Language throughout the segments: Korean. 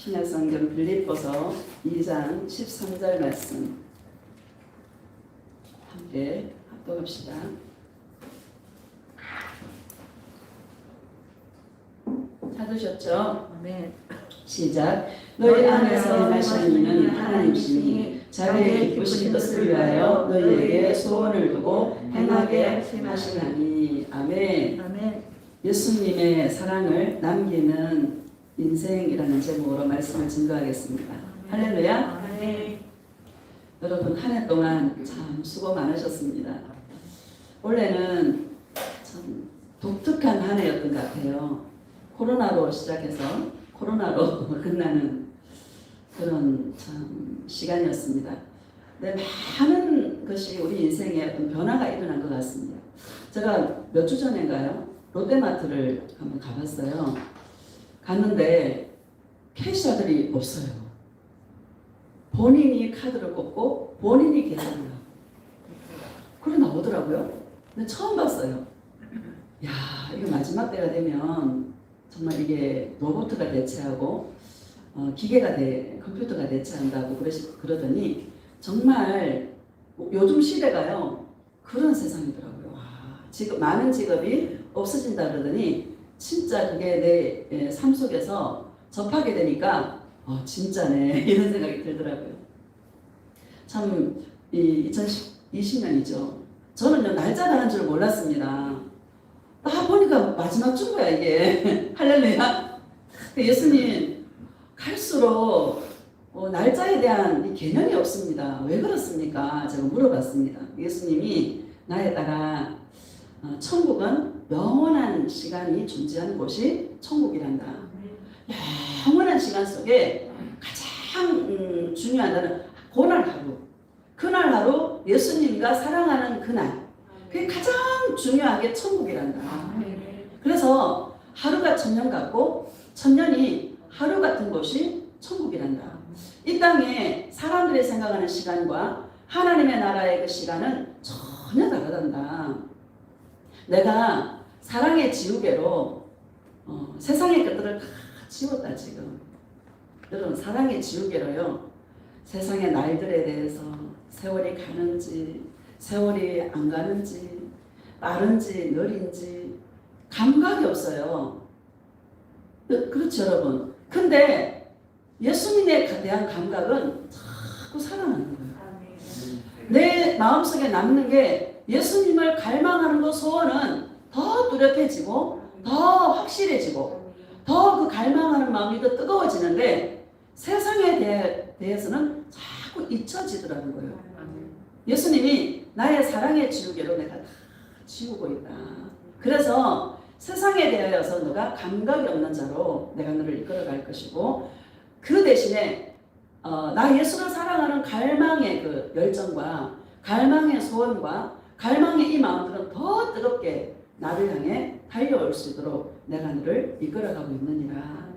신약성경 빌립보서 2장 13절 말씀 함께 합독합시다. 찾으셨죠? 네. 시작. 너희 안에서 행하시는 이는 하나님이시니 자기의 기쁘신 뜻을 위하여 너희에게 소원을 두고 행하게 하시나니. 아멘. 아멘. 예수님의 사랑을 남기는 인생이라는 제목으로 말씀을 증거하겠습니다. 할렐루야. 아멘. 여러분 한 해 동안 참 수고 많으셨습니다. 올해는 참 독특한 한 해였던 것 같아요. 코로나로 시작해서 코로나로 끝나는 그런 참 시간이었습니다. 네, 많은 것이 우리 인생에 어떤 변화가 일어난 것 같습니다. 제가 몇 주 전인가요? 롯데마트를 한번 가봤어요. 갔는데 캐셔들이 없어요. 본인이 카드를 꽂고 본인이 계산을 하고 그래 나오더라고요. 근데 처음 봤어요. 야, 이거 마지막 때가 되면 정말 이게 로봇가 대체하고 컴퓨터가 대체한다고 그러더니 정말 요즘 시대가요 그런 세상이더라고요. 지금 많은 직업이 없어진다 그러더니 진짜 그게 내 삶 속에서 접하게 되니까 진짜네 이런 생각이 들더라고요. 참 2020년이죠. 저는요 날짜라는 줄 몰랐습니다. 보니까 마지막 준 거야 이게. 할렐루야. 예수님 갈수록 날짜에 대한 이 개념이 없습니다. 왜 그렇습니까? 제가 물어봤습니다. 예수님이 나에다가 천국은 영원한 시간이 존재하는 곳이 천국이란다. 영원한 시간 속에 가장 중요하다는 그날 하루 예수님과 사랑하는 그날 그게 가장 중요하게 천국이란다. 그래서 하루가 천년 같고 천년이 하루 같은 곳이 천국이란다. 이 땅에 사람들이 생각하는 시간과 하나님의 나라의 그 시간은 전혀 다르단다. 내가 사랑의 지우개로 세상의 것들을 다 지웠다 지금. 여러분 사랑의 지우개로요. 세상의 날들에 대해서 세월이 가는지 세월이 안 가는지 빠른지 느린지 감각이 없어요. 그렇죠 여러분. 근데 예수님에 대한 감각은 자꾸 살아나는 거예요. 내 마음속에 남는 게 예수님을 갈망하는 그 소원은 더 뚜렷해지고 더 확실해지고 더 그 갈망하는 마음이 더 뜨거워지는데 세상에 대해서는 자꾸 잊혀지더라는 거예요. 예수님이 나의 사랑의 지우개로 내가 다 지우고 있다. 그래서 세상에 대하여서 너가 감각이 없는 자로 내가 너를 이끌어갈 것이고 그 대신에 나 예수를 사랑하는 갈망의 그 열정과 갈망의 소원과 갈망의 이 마음들은 더 뜨겁게 나를 향해 달려올 수 있도록 내가 너를 이끌어가고 있느니라.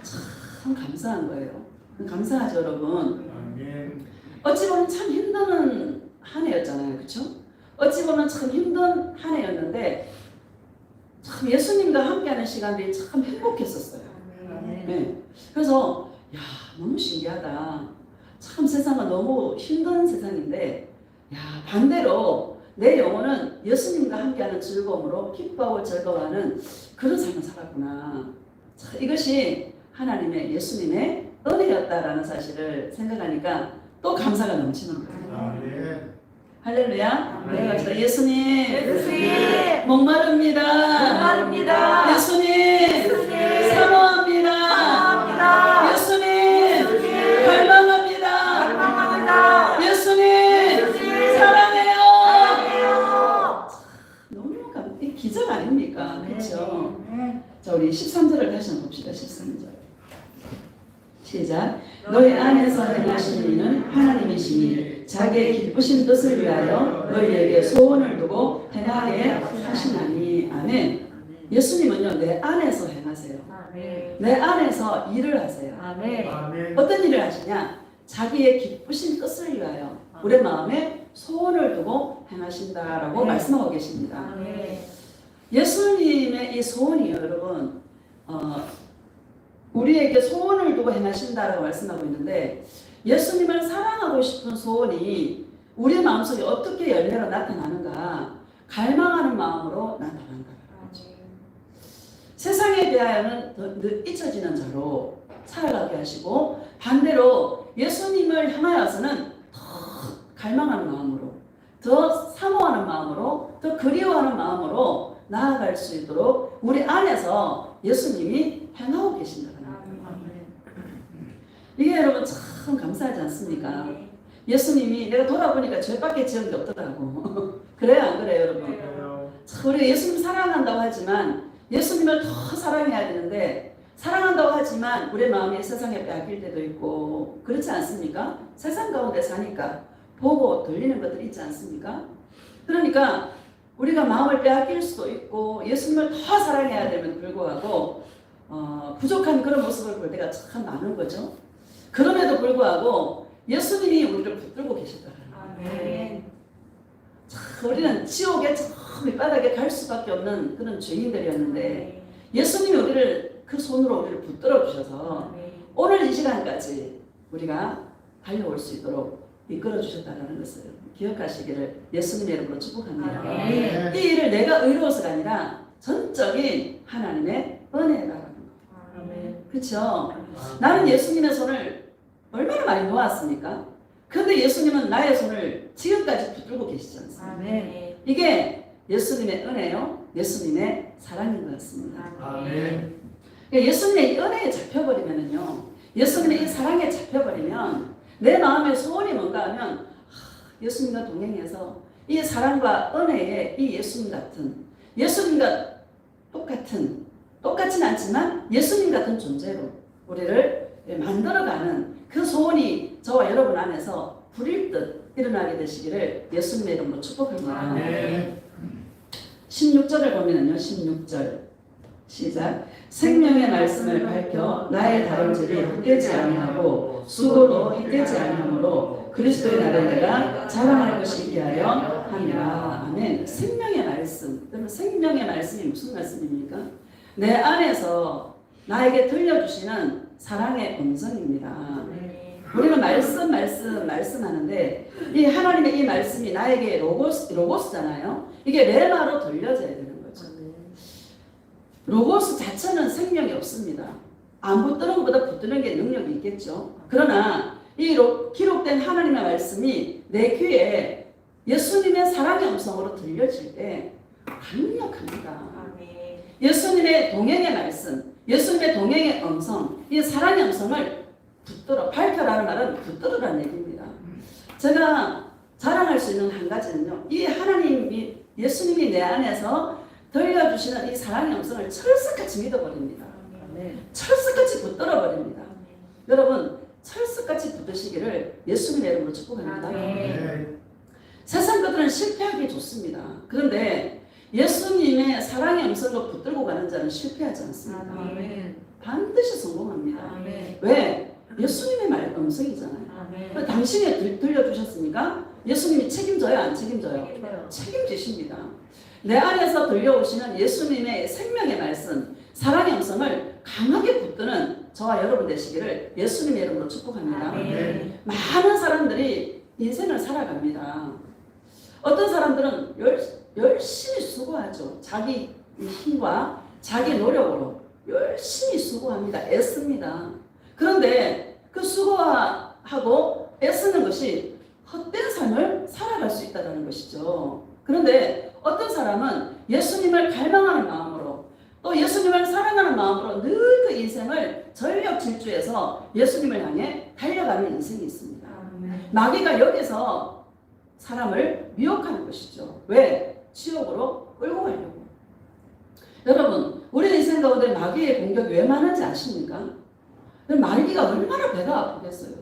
참 감사한 거예요. 감사하죠 여러분. 어찌 보면 참 힘든 한 해였잖아요. 그렇죠? 어찌 보면 참 힘든 한 해였는데 참 예수님과 함께하는 시간들이 참 행복했었어요. 네. 그래서 너무 신기하다. 참 세상은 너무 힘든 세상인데 반대로 내 영혼은 예수님과 함께하는 즐거움으로 기뻐하고 즐거워하는 그런 삶을 살았구나. 참 이것이 하나님의 예수님의 은혜였다라는 사실을 생각하니까 또 감사가 넘치는 거예요. 할렐루야. 내가 예수님 목마릅니다. 예수님 사모합니다. 예수님 갈망합니다. 예수님 사랑해요. 너무 기적 아닙니까? 그렇죠? 자 우리 13절을 다시 한번 봅시다. 13절 시작. 너희 안에서 행하시는 이는 하나님이시니 자기의 기쁘신 뜻을 위하여 너희에게 소원을 두고 행하게 하시나니. 아멘. 예수님은요 내 안에서 행하세요. 내 안에서 일을 하세요. 어떤 일을 하시냐? 자기의 기쁘신 뜻을 위하여 우리 마음에 소원을 두고 행하신다라고 말씀하고 계십니다. 예수님의 이 소원이요 여러분 우리에게 소원을 두고 행하신다라고 말씀하고 있는데 예수님을 사랑하고 싶은 소원이 우리 마음속에 어떻게 열매로 나타나는가? 갈망하는 마음으로 나타난다. 세상에 대하여는 늘 잊혀지는 자로 살아가게 하시고 반대로 예수님을 향하여서는 더 갈망하는 마음으로 더 사모하는 마음으로 더 그리워하는 마음으로 나아갈 수 있도록 우리 안에서 예수님이 행하고 계신다는 거예요. 이게 여러분 참 감사하지 않습니까? 예수님이 내가 돌아보니까 죄밖에 지은 게 없더라고. 그래요 안 그래요 여러분? 참 우리가 예수님 사랑한다고 하지만 예수님을 더 사랑해야 되는데 사랑한다고 하지만 우리 마음이 세상에 빼앗길 때도 있고 그렇지 않습니까? 세상 가운데 사니까 보고 들리는 것들이 있지 않습니까? 그러니까 우리가 마음을 빼앗길 수도 있고 예수님을 더 사랑해야 됨에도 불구하고 부족한 그런 모습을 볼 때가 참 많은 거죠. 그럼에도 불구하고 예수님이 우리를 붙들고 계시더라고요. 우리는 지옥의 저 밑바닥에 갈 수밖에 없는 그런 죄인들이었는데 예수님이 우리를 그 손으로 우리를 붙들어 주셔서 오늘 이 시간까지 우리가 달려올 수 있도록 이끌어 주셨다는 것을 기억하시기를 예수님의 이름으로 축복합니다. 이 일을 내가 의로워서가 아니라 전적인 하나님의 은혜라는 거예요. 그렇죠? 나는 예수님의 손을 얼마나 많이 놓았습니까? 그런데 예수님은 나의 손을 지금까지 붙들고 계시지 않습니까? 이게 예수님의 은혜요, 예수님의 사랑인 것 같습니다. 예수님의 이 은혜에 잡혀버리면요, 예수님의 이 사랑에 잡혀버리면 내 마음의 소원이 뭔가 하면 예수님과 동행해서 이 사랑과 은혜에 이 예수님 같은 예수님과 똑같진 않지만 예수님 같은 존재로 우리를 만들어가는 그 소원이 저와 여러분 안에서 불일 듯 일어나게 되시기를 예수님의 이름으로 축복합니다. 16절을 보면요, 16절 시작. 생명의 말씀을 밝혀 나의 다름질이 헛되지 아니하고 수고도 헛되지 아니하므로 그리스도의 날에 내가 자랑할 것이 있게 하려 함이라. 아멘. 생명의 말씀. 여러분 생명의 말씀이 무슨 말씀입니까? 내 안에서 나에게 들려주시는 사랑의 음성입니다. 우리는 말씀하는데 이 하나님의 이 말씀이 나에게 로고스잖아요. 이게 레마로 들려져야 되는 거죠. 로고스 자체는 생명이 없습니다. 안 붙드는 것보다 붙드는 게 능력이 있겠죠. 그러나 이 기록된 하나님의 말씀이 내 귀에 예수님의 사랑의 음성으로 들려질 때 강력합니다. 예수님의 동행의 말씀, 예수님의 동행의 음성, 이 사랑의 음성을 붙들어, 밝혀라는 말은 붙들으라는 얘기입니다. 제가 자랑할 수 있는 한 가지는요, 이 하나님이, 예수님이 내 안에서 들려주시는 이 사랑의 음성을 철석같이 믿어버립니다. 철석같이 붙들어버립니다. 여러분, 철석같이 붙드시기를 예수님의 이름으로 축복합니다. 세상 것들은 실패하기 좋습니다. 그런데 예수님의 사랑의 음성으로 붙들고 가는 자는 실패하지 않습니다. 반드시 성공합니다. 왜? 예수님의 음성이잖아요. 당신이 들려주셨으니까 예수님이 책임져요? 안 책임져요? 책임지십니다. 내 안에서 들려오시는 예수님의 생명의 말씀, 사랑의 음성을 강하게 붙드는 저와 여러분 되시기를 예수님의 이름으로 축복합니다. 많은 사람들이 인생을 살아갑니다. 어떤 사람들은 열심히 수고하죠. 자기 힘과 자기 노력으로 열심히 수고합니다. 애씁니다. 그런데 그 수고하고 애쓰는 것이 헛된 삶을 살아갈 수 있다는 것이죠. 그런데 어떤 사람은 예수님을 갈망하는 마음으로 또 예수님을 사랑하는 마음으로 늘 그 인생을 전력 질주해서 예수님을 향해 달려가는 인생이 있습니다. 마귀가 여기서 사람을 미혹하는 것이죠. 왜? 지옥으로 끌고 가려고. 여러분, 우리 인생 가운데 마귀의 공격이 왜 많은지 아십니까? 마귀가 얼마나 배가 아프겠어요.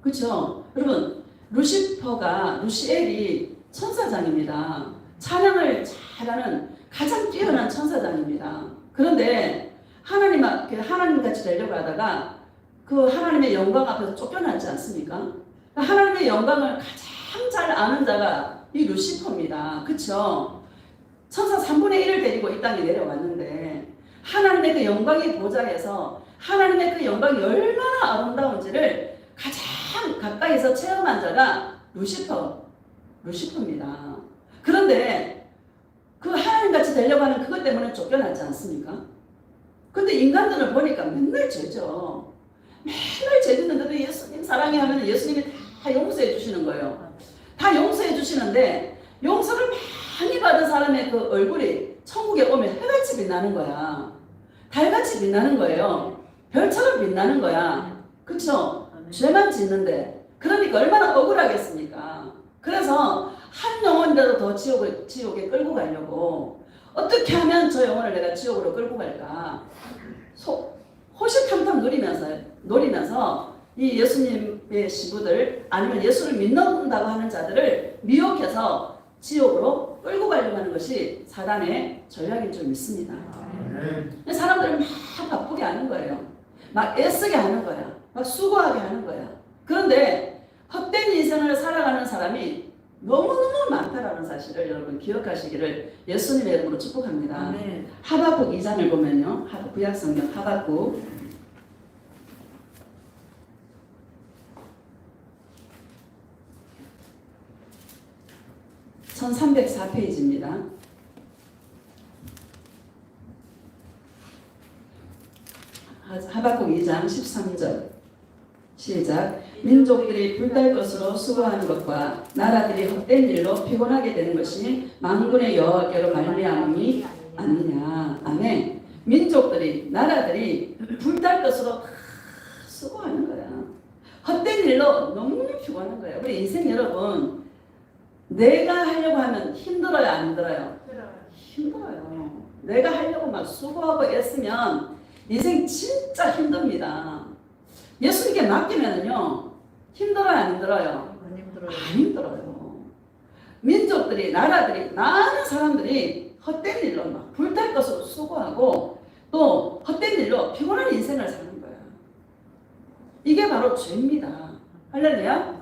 그렇죠? 여러분, 루시엘이 천사장입니다. 찬양을 잘하는 가장 뛰어난 천사장입니다. 그런데 하나님 같이 되려고 하다가 그 하나님의 영광 앞에서 쫓겨났지 않습니까? 하나님의 영광을 가장 잘 아는 자가 이 루시퍼입니다. 그렇죠? 천사 3분의 1을 데리고 이 땅에 내려왔는데 하나님의 그 영광의 보좌에서 하나님의 그 영광이 얼마나 아름다운지를 가장 가까이서 체험한 자가 루시퍼입니다. 그런데 그 하나님같이 되려고 하는 그것 때문에 쫓겨나지 않습니까? 근데 인간들을 보니까 맨날 죄죠. 맨날 죄 짓는데도 예수님 사랑해 하면 예수님이 다 용서해 주시는 거예요. 다 용서해 주시는데 용서를 많이 받은 사람의 그 얼굴이 천국에 오면 해같이 빛나는 거야. 달같이 빛나는 거예요. 별처럼 빛나는 거야. 그쵸? 죄만 짓는데. 그러니까 얼마나 억울하겠습니까? 그래서 한 영혼이라도 더 지옥에 끌고 가려고 어떻게 하면 저 영혼을 내가 지옥으로 끌고 갈까? 호시탐탐 노리면서 이 예수님의 신부들 아니면 예수를 믿는다고 하는 자들을 미혹해서 지옥으로 끌고 가려고 하는 것이 사단의 전략인 줄 믿습니다. 사람들을 막 바쁘게 하는 거예요. 막 애쓰게 하는 거야. 막 수고하게 하는 거야. 그런데 헛된 인생을 살아가는 사람이 너무너무 많다라는 사실을 여러분 기억하시기를 예수님의 이름으로 축복합니다. 하박국 2장을 보면요. 구약성경 하박국 1304페이지입니다. 하박국 2장 13절 시작. 민족들이 불달 것으로 수고하는 것과 나라들이 헛된 일로 피곤하게 되는 것이 만군의 여호와께로 말미암음이 아니냐. 아멘. 민족들이 나라들이 불달 것으로 수고하는 거야. 헛된 일로 너무 피곤한 거야. 우리 인생 여러분 내가 하려고 하면 힘들어요, 안 힘들어요? 힘들어요. 내가 하려고 막 수고하고 애쓰면 인생 진짜 힘듭니다. 예수님께 맡기면은요 힘들어요, 안 힘들어요? 안 힘들어요. 민족들이, 나라들이, 많은 사람들이 헛된 일로 막 불탈 것으로 수고하고 또 헛된 일로 피곤한 인생을 사는 거야. 이게 바로 죄입니다. 할렐루야?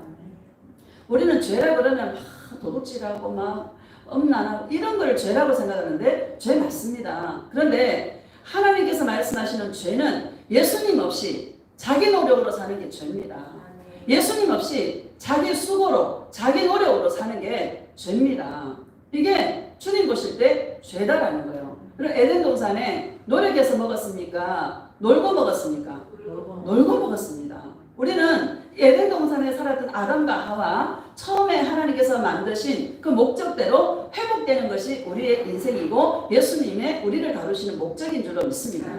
우리는 죄라 그러면 막 도둑질하고 막 음란하고 이런 걸 죄라고 생각하는데 죄 맞습니다. 그런데 하나님께서 말씀하시는 죄는 예수님 없이 자기 노력으로 사는 게 죄입니다. 예수님 없이 자기 수고로 자기 노력으로 사는 게 죄입니다. 이게 주님 보실 때 죄다라는 거예요. 그리고 에덴 동산에 노력해서 먹었습니까? 놀고 먹었습니까? 놀고 먹었습니다. 우리는 에덴 동산에 살았던 아담과 하와 처음에 하나님께서 만드신 그 목적대로 회복되는 것이 우리의 인생이고 예수님의 우리를 다루시는 목적인 줄로 믿습니다.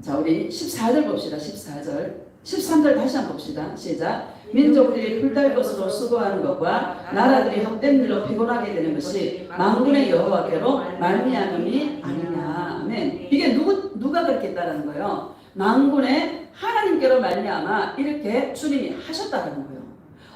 자, 우리 14절 봅시다. 14절 13절 다시 한번 봅시다. 시작. 민족들이 불달 것으로 수고하는 것과 나라들이 헛된 일로 피곤하게 되는 것이 만군의 여호와께로 말미암음이 아니냐. 아멘. 이게 누가 그렇게 했다는 거예요? 만군의 하나님께로 말미암아 이렇게 주님이 하셨다는 거예요.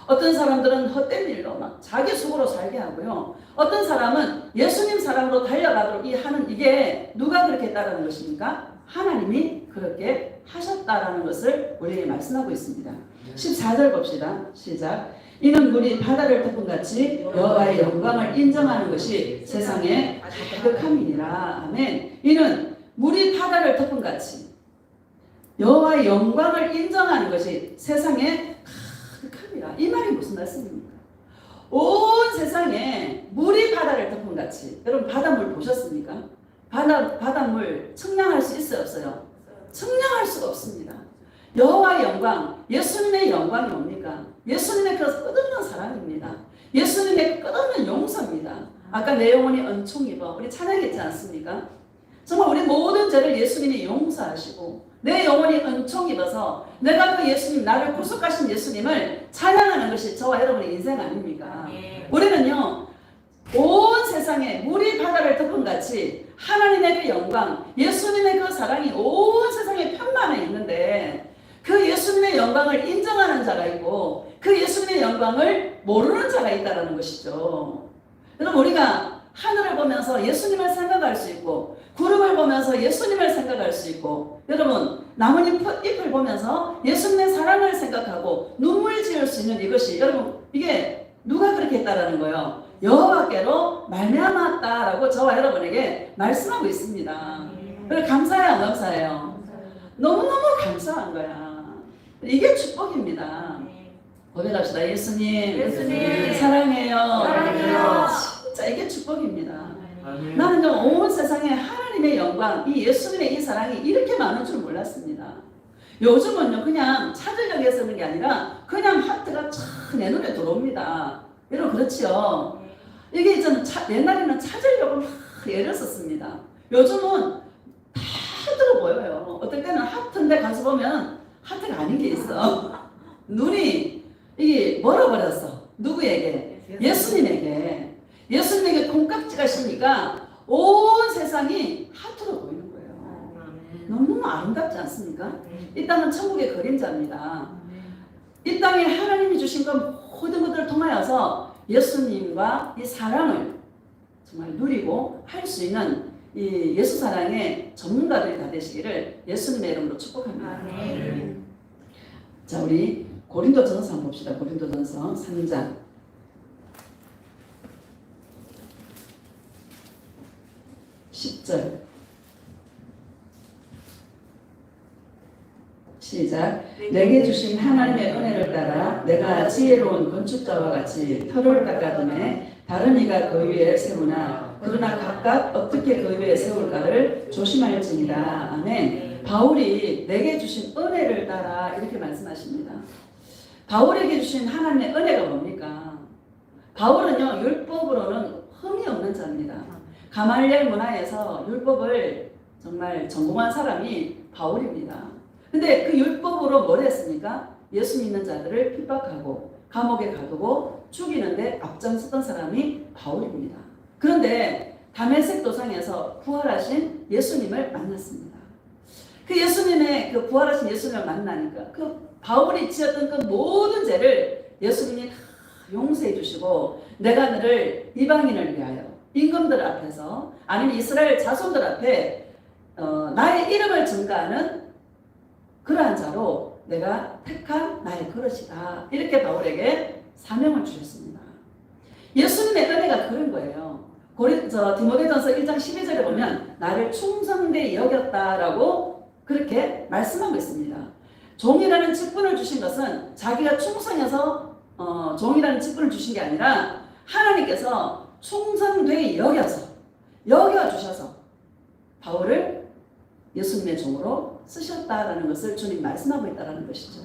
어떤 사람들은 헛된 일로 막 자기 속으로 살게 하고요. 어떤 사람은 예수님 사랑으로 달려가도록 이게 누가 그렇게 했다는 것입니까? 하나님이 그렇게 하셨다라는 것을 우리에게 말씀하고 있습니다. 14절 봅시다. 시작. 이는 물이 바다를 덮은같이 여호와의 영광을 인정하는 것이 세상에 가득함이니라. 아멘. 이는 물이 바다를 덮은같이 여호와의 영광을 인정하는 것이 세상에 가득함이라. 이 말이 무슨 말씀입니까? 온 세상에 물이 바다를 덮은같이. 여러분 바닷물 보셨습니까? 바닷물 청량할 수 있어요, 없어요? 청량할 수가 없습니다. 여호와의 영광, 예수님의 영광이 뭡니까? 예수님의 그 끝없는 사랑입니다. 예수님의 끝없는 용서입니다. 아까 내 영혼이 은총 입어 우리 찬양했지 않습니까? 정말 우리 모든 죄를 예수님이 용서하시고 내 영혼이 은총 입어서 내가 그 예수님, 나를 구속하신 예수님을 찬양하는 것이 저와 여러분의 인생 아닙니까? 우리는요 온 세상에 물이 바다를 덮은같이 하나님의 그 영광, 예수님의 그 사랑이 온 세상에 편만에 있는데 그 예수님의 영광을 인정하는 자가 있고 그 예수님의 영광을 모르는 자가 있다는 것이죠. 여러분 우리가 하늘을 보면서 예수님을 생각할 수 있고 구름을 보면서 예수님을 생각할 수 있고 여러분 나뭇잎을 보면서 예수님의 사랑을 생각하고 눈물 지을 수 있는 이것이 여러분 이게 누가 그렇게 했다라는 거예요? 여호와께로 말미암았다라고 저와 여러분에게 말씀하고 있습니다. 그래서 감사해요, 안 감사해요? 너무너무 감사한 거야. 이게 축복입니다. 고백합시다. 예수님, 예수님, 사랑해요. 사랑해요. 진짜 이게 축복입니다. 아멘. 나는 온 세상에 하나님의 영광, 이 예수님의 이 사랑이 이렇게 많은 줄 몰랐습니다. 요즘은요, 그냥 찾으려고 해서 그런 게 아니라 그냥 하트가 참 내 눈에 들어옵니다. 여러분, 그렇지요? 이게 있잖아요. 옛날에는 찾으려고 막 애를 썼습니다. 요즘은 다 들어 보여요. 어떨 때는 하트인데 가서 보면 하트가 아닌 게 있어. 눈이 이게 멀어버렸어. 누구에게? 예수님에게. 예수님에게 콩깍지가 씌니까 온 세상이 하트로 보이는 거예요. 너무너무 아름답지 않습니까? 이 땅은 천국의 그림자입니다. 이 땅에 하나님이 주신 것 모든 것들을 통하여서 예수님과 이 사랑을 정말 누리고 할 수 있는 이 예수 사랑의 전문가들이 다 되시기를 예수님의 이름으로 축복합니다. 자, 우리 고린도전서 한번 봅시다. 고린도전서 3장 10절 시작. 내게 주신 하나님의 은혜를 따라 내가 지혜로운 건축자와 같이 터를 깎아둠에 다른 이가 그 위에 세우나 그러나 각각 어떻게 그 위에 세울까를 조심할지니라. 아멘. 바울이 내게 주신 은혜를 따라 이렇게 말씀하십니다. 바울에게 주신 하나님의 은혜가 뭡니까? 바울은요, 율법으로는 흠이 없는 자입니다. 가말리엘 문화에서 율법을 정말 전공한 사람이 바울입니다. 근데 그 율법으로 뭘 했습니까? 예수 믿는 자들을 핍박하고 감옥에 가두고 죽이는데 앞장섰던 사람이 바울입니다. 그런데 다메섹 도상에서 부활하신 예수님을 만났습니다. 그 예수님의 그 부활하신 예수님을 만나니까 그 바울이 지었던 그 모든 죄를 예수님이 다 용서해 주시고 내가 너를 이방인을 위하여 임금들 앞에서 아니면 이스라엘 자손들 앞에 나의 이름을 증거하는 그러한 자로 내가 택한 나의 그릇이다. 이렇게 바울에게 사명을 주셨습니다. 예수님의 은혜가 그런 거예요. 디모데전서 1장 12절에 보면 나를 충성되이 여겼다라고 그렇게 말씀하고 있습니다. 종이라는 직분을 주신 것은 자기가 충성해서 종이라는 직분을 주신 게 아니라 하나님께서 충성되이 여겨주셔서 바울을 예수님의 종으로 쓰셨다라는 것을 주님 말씀하고 있다는 것이죠.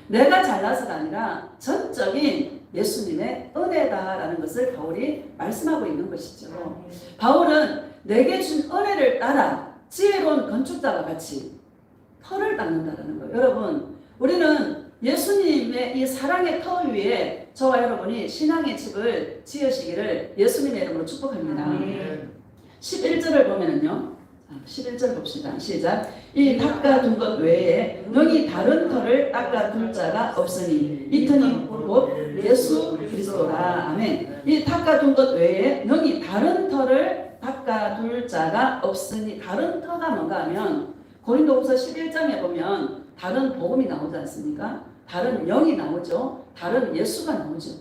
내가 잘나서가 아니라 전적인 예수님의 은혜다라는 것을 바울이 말씀하고 있는 것이죠. 바울은 내게 준 은혜를 따라 지혜로운 건축자와 같이 터를 닦는다는 거예요. 여러분, 우리는 예수님의 이 사랑의 터 위에 저와 여러분이 신앙의 집을 지으시기를 예수님의 이름으로 축복합니다. 11절을 보면은요. 11절 봅시다. 시작. 이 닦아둔 것 외에 능히 다른 터를 닦아둘 자가 없으니 이 터는 곧 예수 그리스도라. 아멘. 이 닦아둔 것 외에 능히 다른 터를 닦아둘 자가 없으니 다른 터가 뭔가 하면 고린도후서 11장에 보면 다른 복음이 나오지 않습니까? 다른 영이 나오죠. 다른 예수가 나오죠.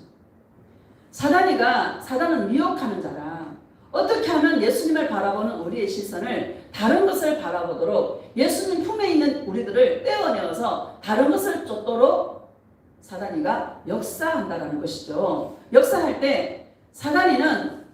사단은 미혹하는 자라. 어떻게 하면 예수님을 바라보는 우리의 시선을 다른 것을 바라보도록 예수님 품에 있는 우리들을 떼어내어서 다른 것을 쫓도록 사단이가 역사한다라는 것이죠. 역사할 때 사단이는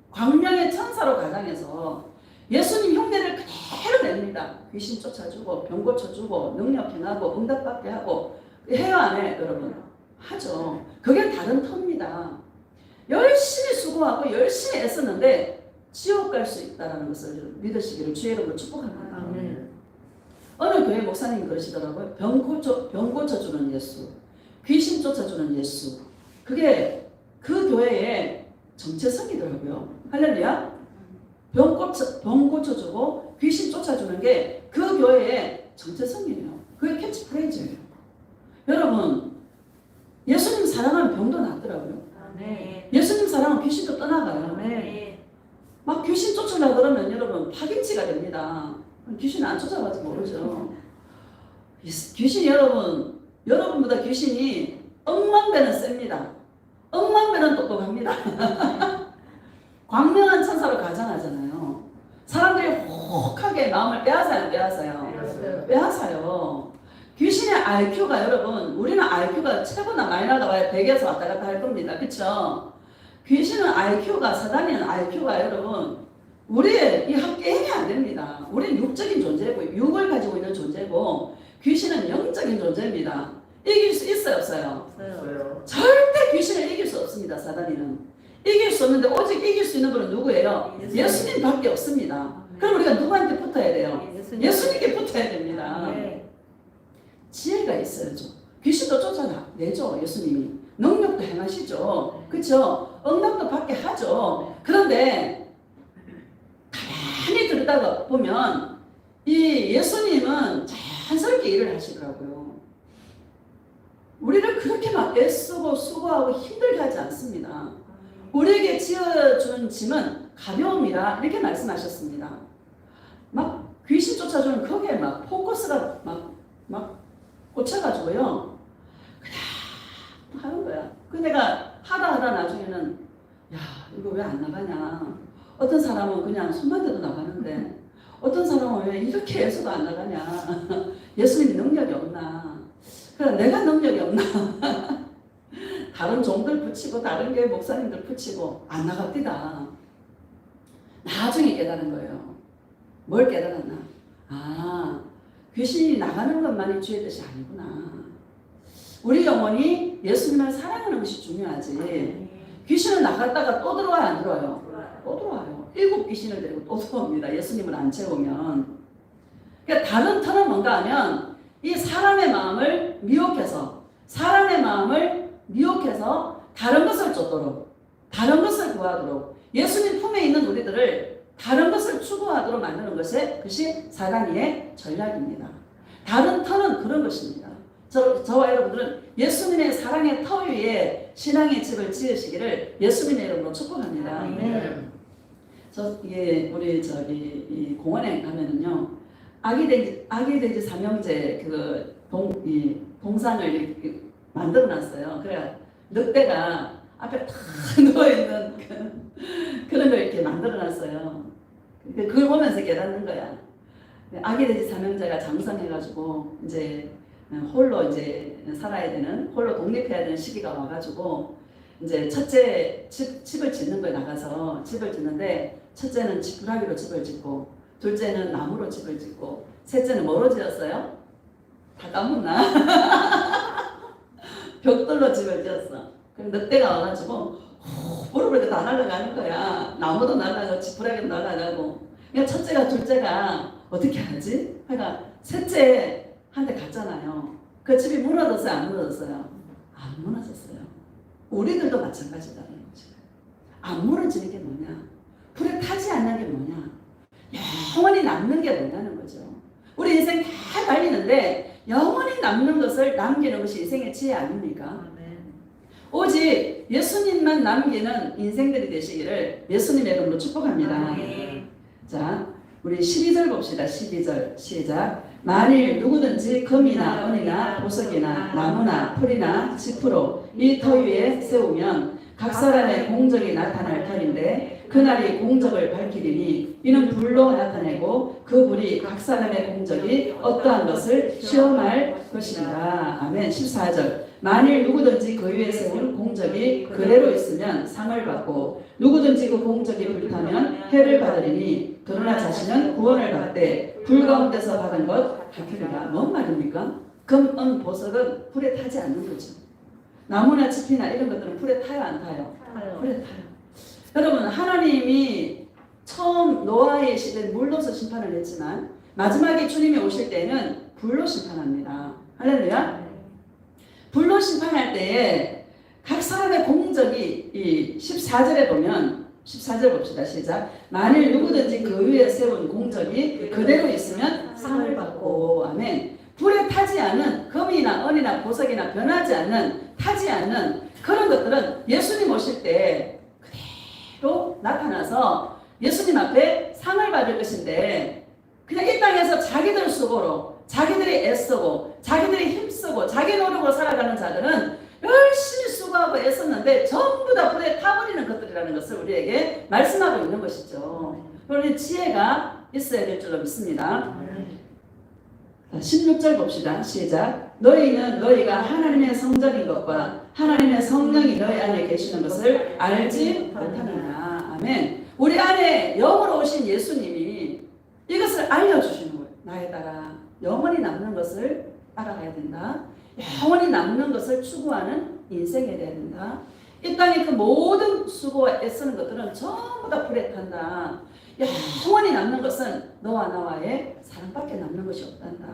광명의 천사로 가장해서 예수님 흉내를 그대로 냅니다. 귀신 쫓아주고 병 고쳐주고 능력 행하고 응답받게 하고 해요 안 해요 여러분? 하죠. 그게 다른 터입니다. 열심히 수고하고 열심히 애쓰는데 지옥 갈 수 있다는 것을 믿으시기를 주의 이름으로 축복합니다. 어느 교회 목사님이 그러시더라고요. 병 고쳐주는 예수, 귀신 쫓아주는 예수. 그게 그 교회의 정체성이더라고요. 할렐루야. 병 고쳐주고 귀신 쫓아주는 게 그 교회의 정체성이에요. 그게 캐치프레이즈예요. 여러분, 예수님 사랑하면 병도 낫더라고요. 예수님 사랑하면 귀신도 떠나가요. 막 귀신 쫓으려고 그러면 여러분 파김치가 됩니다. 귀신 안 쫓아가지 모르죠. 귀신이 여러분보다 귀신이 억만 배는 셉니다. 억만 배는 똑똑합니다. 광명한 천사로 가장하잖아요. 사람들이 혹하게 마음을 빼앗아요. 빼앗아요. 귀신의 IQ가 여러분, 우리는 IQ가 최고나 많이 나가봐야 100에서 왔다 갔다 할 겁니다. 그쵸? 귀신은 IQ가, 사단이는 IQ가 여러분, 우리의 이 게임이 안 됩니다. 우리는 육적인 존재고, 육을 가지고 있는 존재고, 귀신은 영적인 존재입니다. 이길 수 있어요, 없어요? 없어요. 절대 귀신을 이길 수 없습니다, 사단이는. 이길 수 없는데, 오직 이길 수 있는 분은 누구예요? 예수님밖에 없습니다. 그럼 우리가 누구한테 붙어야 돼요? 예수님께 붙어야 됩니다. 지혜가 있어야죠. 귀신도 쫓아내죠, 예수님이. 능력도 행하시죠. 그렇죠? 응답도 받게 하죠. 그런데 가만히 들여다가 보면 이 예수님은 자연스럽게 일을 하시더라고요. 우리를 그렇게 막 애쓰고 수고하고 힘들게 하지 않습니다. 우리에게 지어준 짐은 가벼움이라 이렇게 말씀하셨습니다. 막 귀신 쫓아주는 거기에 막 포커스가 막 꽂혀가지고요. 그냥 하는 거야. 그 내가 하다 나중에는 야 이거 왜 안 나가냐. 어떤 사람은 그냥 손만 대도 나가는데 어떤 사람은 왜 이렇게 해서도 안 나가냐. 예수님이 능력이 없나. 그래 내가 능력이 없나. 다른 종들 붙이고 다른 교회 목사님들 붙이고 안 나갑디다. 나중에 깨달은 거예요. 뭘 깨달았나? 아 귀신이 나가는 것만이 주의 뜻이 아니구나. 우리 영혼이 예수님을 사랑하는 것이 중요하지. 귀신은 나갔다가 또 들어와요, 안 들어와요? 또 들어와요. 7 귀신을 데리고 또 들어옵니다. 예수님을 안 채우면. 그러니까 다른 터는 뭔가 하면 이 사람의 마음을 미혹해서 다른 것을 쫓도록, 다른 것을 구하도록, 예수님 품에 있는 우리들을 다른 것을 추구하도록 만드는 것이 사단의 전략입니다. 다른 터는 그런 것입니다. 저와 여러분들은 예수님의 사랑의 터 위에 신앙의 집을 지으시기를 예수님의 이름으로 축복합니다. 우리 이 공원에 가면은요, 아기돼지 삼형제 동상을 이렇게 만들어놨어요. 그래 늑대가 앞에 탁 누워있는 그런 걸 이렇게 만들어놨어요. 그걸 보면서 깨닫는 거야. 아기돼지 삼형제가 장성해가지고 이제 홀로 이제 살아야 되는, 홀로 독립해야 되는 시기가 와가지고 이제 첫째 집을 짓는 거에 나가서 집을 짓는데 첫째는 지푸라기로 집을 짓고 둘째는 나무로 집을 짓고 셋째는 뭐로 지었어요? 다 까먹나? 벽돌로 집을 지었어. 그럼 늑대가 와가지고 보르르 다 날아가는 거야. 나무도 날아가고 지푸라기도 날아가고. 그러니까 첫째가 둘째가 어떻게 하지? 그러니까 셋째한테 갔잖아요. 그 집이 무너졌어요? 안 무너졌어요? 안 무너졌어요. 우리들도 마찬가지다는 거죠. 안 무너지는 게 뭐냐? 불에 타지 않는 게 뭐냐? 영원히 남는 게 뭐냐는 거죠. 우리 인생 다 달리는데 영원히 남는 것을 남기는 것이 인생의 지혜 아닙니까? 오직 예수님만 남기는 인생들이 되시기를 예수님의 이름으로 축복합니다. 자, 우리 12절 봅시다. 12절 시작. 만일 누구든지 금이나 은이나 보석이나 나무나 풀이나 지푸로 이 터 위에 세우면 각 사람의 공적이 나타날 터인데 그날이 공적을 밝히리니 이는 불로 나타내고 그 불이 각 사람의 공적이 어떠한 것을 시험할 것이니라. 아멘. 14절. 만일 누구든지 그 위에 세운 공적이 그대로 있으면 상을 받고 누구든지 그 공적이 불타면 해를 받으리니 그러나 자신은 구원을 받되 불 가운데서 받은 것 같으리라. 뭔 말입니까? 금, 은, 보석은 불에 타지 않는 거죠. 나무나 짚이나 이런 것들은 불에 타요, 안 타요? 불에 타요. 여러분, 하나님이 처음 노아의 시대에 물로서 심판을 했지만 마지막에 주님이 오실 때는 불로 심판합니다. 할렐루야. 불로 심판할 때에 각 사람의 공적이 이 14절에 보면 14절 봅시다. 시작. 만일 누구든지 그 위에 세운 공적이 그대로 있으면 상을 받고. 아멘. 불에 타지 않은 금이나 은이나 보석이나 변하지 않는, 타지 않는 그런 것들은 예수님 오실 때 그대로 나타나서 예수님 앞에 상을 받을 것인데 그냥 이 땅에서 자기들 수고로 자기들이 애쓰고 자기들이 힘쓰고 자기 노력으로 살아가는 자들은 열심히 수고하고 애썼는데 전부 다 불에 타버리는 것들이라는 것을 우리에게 말씀하고 있는 것이죠. 그러니 지혜가 있어야 될 줄로 믿습니다. 16절 봅시다. 시작. 너희는 너희가 하나님의 성전인 것과 하나님의 성령이 너희 안에 계시는 것을 알지 못하느냐. 아멘. 우리 안에 영으로 오신 예수님이 이것을 알려주시는 거예요. 나에 따라 영원히 남는 것을 알아가야 된다. 영원히 남는 것을 추구하는 인생이 돼야 된다. 이 땅의 그 모든 수고와 애쓰는 것들은 전부 다 불에 탄다. 영원히 남는 것은 너와 나와의 사랑밖에 남는 것이 없단다.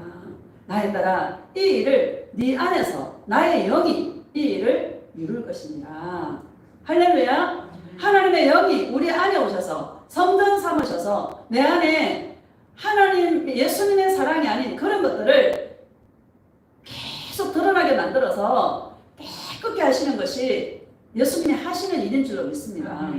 나에 따라 이 일을 네 안에서 나의 영이 이 일을 이룰 것입니다. 할렐루야. 하나님의 영이 우리 안에 오셔서 성전 삼으셔서 내 안에 하나님 예수님의 사랑이 아닌 그런 것들을 계속 드러나게 만들어서 깨끗게 하시는 것이 예수님이 하시는 일인 줄로 믿습니다.